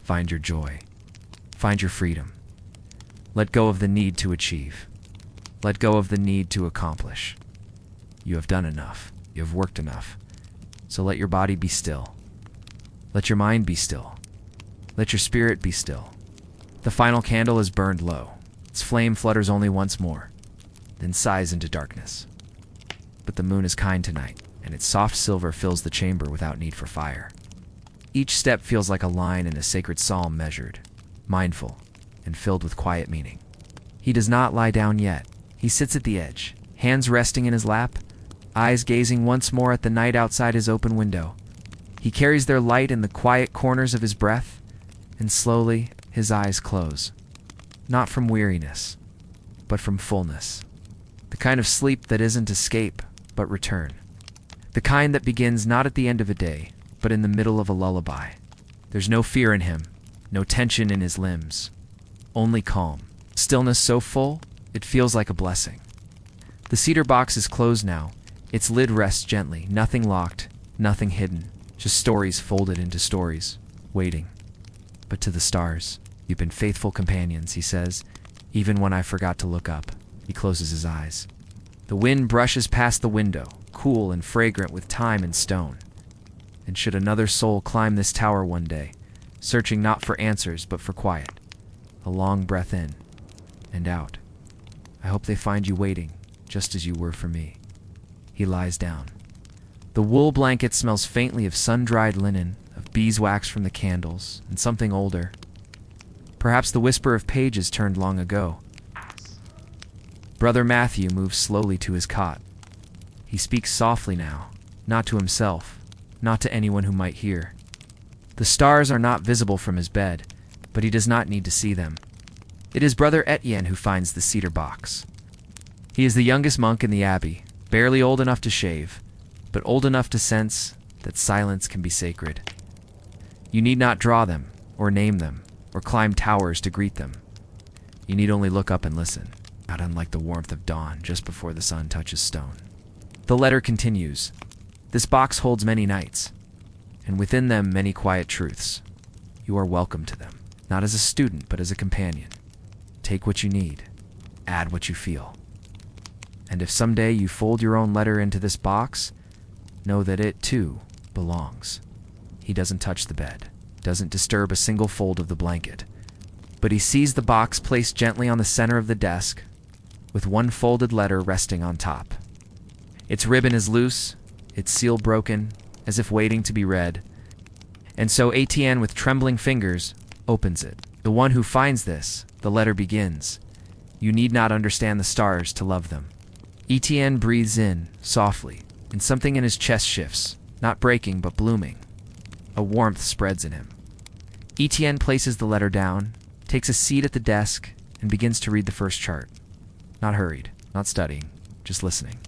Find your joy. Find your freedom. Let go of the need to achieve. Let go of the need to accomplish. You have done enough. You have worked enough. So let your body be still. Let your mind be still. Let your spirit be still. The final candle is burned low. Its flame flutters only once more, then sighs into darkness. But the moon is kind tonight, and its soft silver fills the chamber without need for fire. Each step feels like a line in a sacred psalm measured, mindful, and filled with quiet meaning. He does not lie down yet. He sits at the edge, hands resting in his lap, eyes gazing once more at the night outside his open window. He carries their light in the quiet corners of his breath, and slowly his eyes close. Not from weariness, but from fullness. The kind of sleep that isn't escape, but return. The kind that begins not at the end of a day, but in the middle of a lullaby. There's no fear in him, no tension in his limbs. Only calm. Stillness so full, it feels like a blessing. The cedar box is closed now. Its lid rests gently, nothing locked, nothing hidden. Just stories folded into stories, waiting. But to the stars, you've been faithful companions, he says, even when I forgot to look up. He closes his eyes. The wind brushes past the window, cool and fragrant with thyme and stone. And should another soul climb this tower one day, searching not for answers but for quiet, a long breath in and out, I hope they find you waiting, just as you were for me. He lies down. The wool blanket smells faintly of sun-dried linen, of beeswax from the candles, and something older. Perhaps the whisper of pages turned long ago. Brother Matthieu moves slowly to his cot. He speaks softly now, not to himself, not to anyone who might hear. The stars are not visible from his bed, but he does not need to see them. It is Brother Etienne who finds the cedar box. He is the youngest monk in the abbey, barely old enough to shave, but old enough to sense that silence can be sacred. You need not draw them, or name them, or climb towers to greet them. You need only look up and listen, not unlike the warmth of dawn just before the sun touches stone. The letter continues. This box holds many nights, and within them many quiet truths. You are welcome to them, not as a student, but as a companion. Take what you need, add what you feel. And if someday you fold your own letter into this box, know that it, too, belongs. He doesn't touch the bed, doesn't disturb a single fold of the blanket, but he sees the box placed gently on the center of the desk, with one folded letter resting on top. Its ribbon is loose, its seal broken, as if waiting to be read. And so Etienne, with trembling fingers, opens it. The one who finds this, the letter begins. You need not understand the stars to love them. Etienne breathes in, softly, and something in his chest shifts, not breaking but blooming. A warmth spreads in him. Etienne places the letter down, takes a seat at the desk, and begins to read the first chart. Not hurried, not studying, just listening.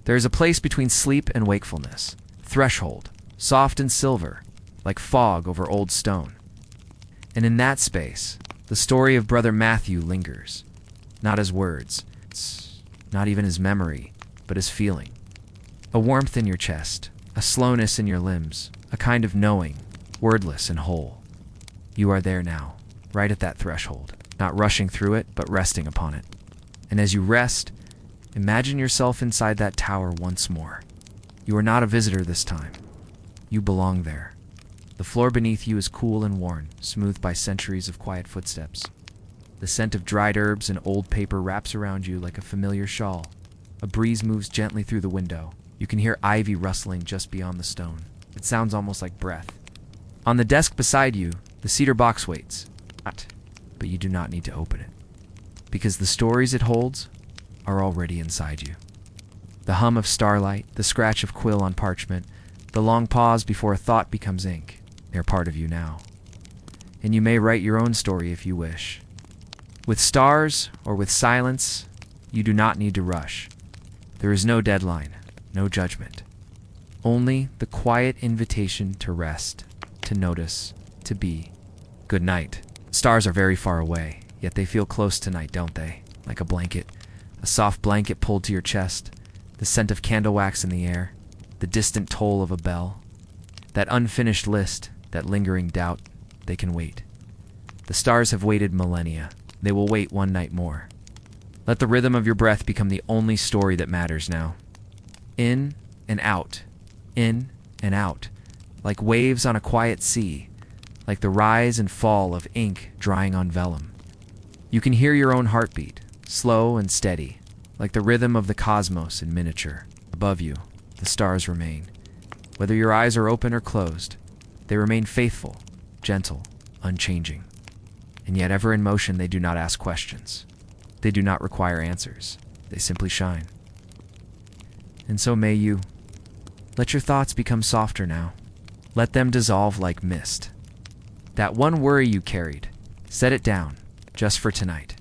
There is a place between sleep and wakefulness, threshold, soft and silver, like fog over old stone. And in that space, the story of Brother Matthieu lingers, not as words, not even his memory, but his feeling. A warmth in your chest, a slowness in your limbs, a kind of knowing, wordless and whole. You are there now, right at that threshold, not rushing through it, but resting upon it. And as you rest, imagine yourself inside that tower once more. You are not a visitor this time. You belong there. The floor beneath you is cool and worn, smoothed by centuries of quiet footsteps. The scent of dried herbs and old paper wraps around you like a familiar shawl. A breeze moves gently through the window. You can hear ivy rustling just beyond the stone. It sounds almost like breath. On the desk beside you, the cedar box waits. But you do not need to open it, because the stories it holds are already inside you. The hum of starlight, the scratch of quill on parchment, the long pause before a thought becomes ink, they're part of you now. And you may write your own story if you wish. With stars or with silence, you do not need to rush. There is no deadline, no judgment. Only the quiet invitation to rest, to notice, to be. Good night. Stars are very far away, yet they feel close tonight, don't they? Like a blanket, a soft blanket pulled to your chest, the scent of candle wax in the air, the distant toll of a bell. That unfinished list, that lingering doubt, they can wait. The stars have waited millennia. They will wait one night more. Let the rhythm of your breath become the only story that matters now. In and out, like waves on a quiet sea, like the rise and fall of ink drying on vellum. You can hear your own heartbeat, slow and steady, like the rhythm of the cosmos in miniature. Above you, the stars remain. Whether your eyes are open or closed, they remain faithful, gentle, unchanging. And yet ever in motion, they do not ask questions. They do not require answers. They simply shine. And so may you. Let your thoughts become softer now. Let them dissolve like mist. That one worry you carried, set it down, just for tonight.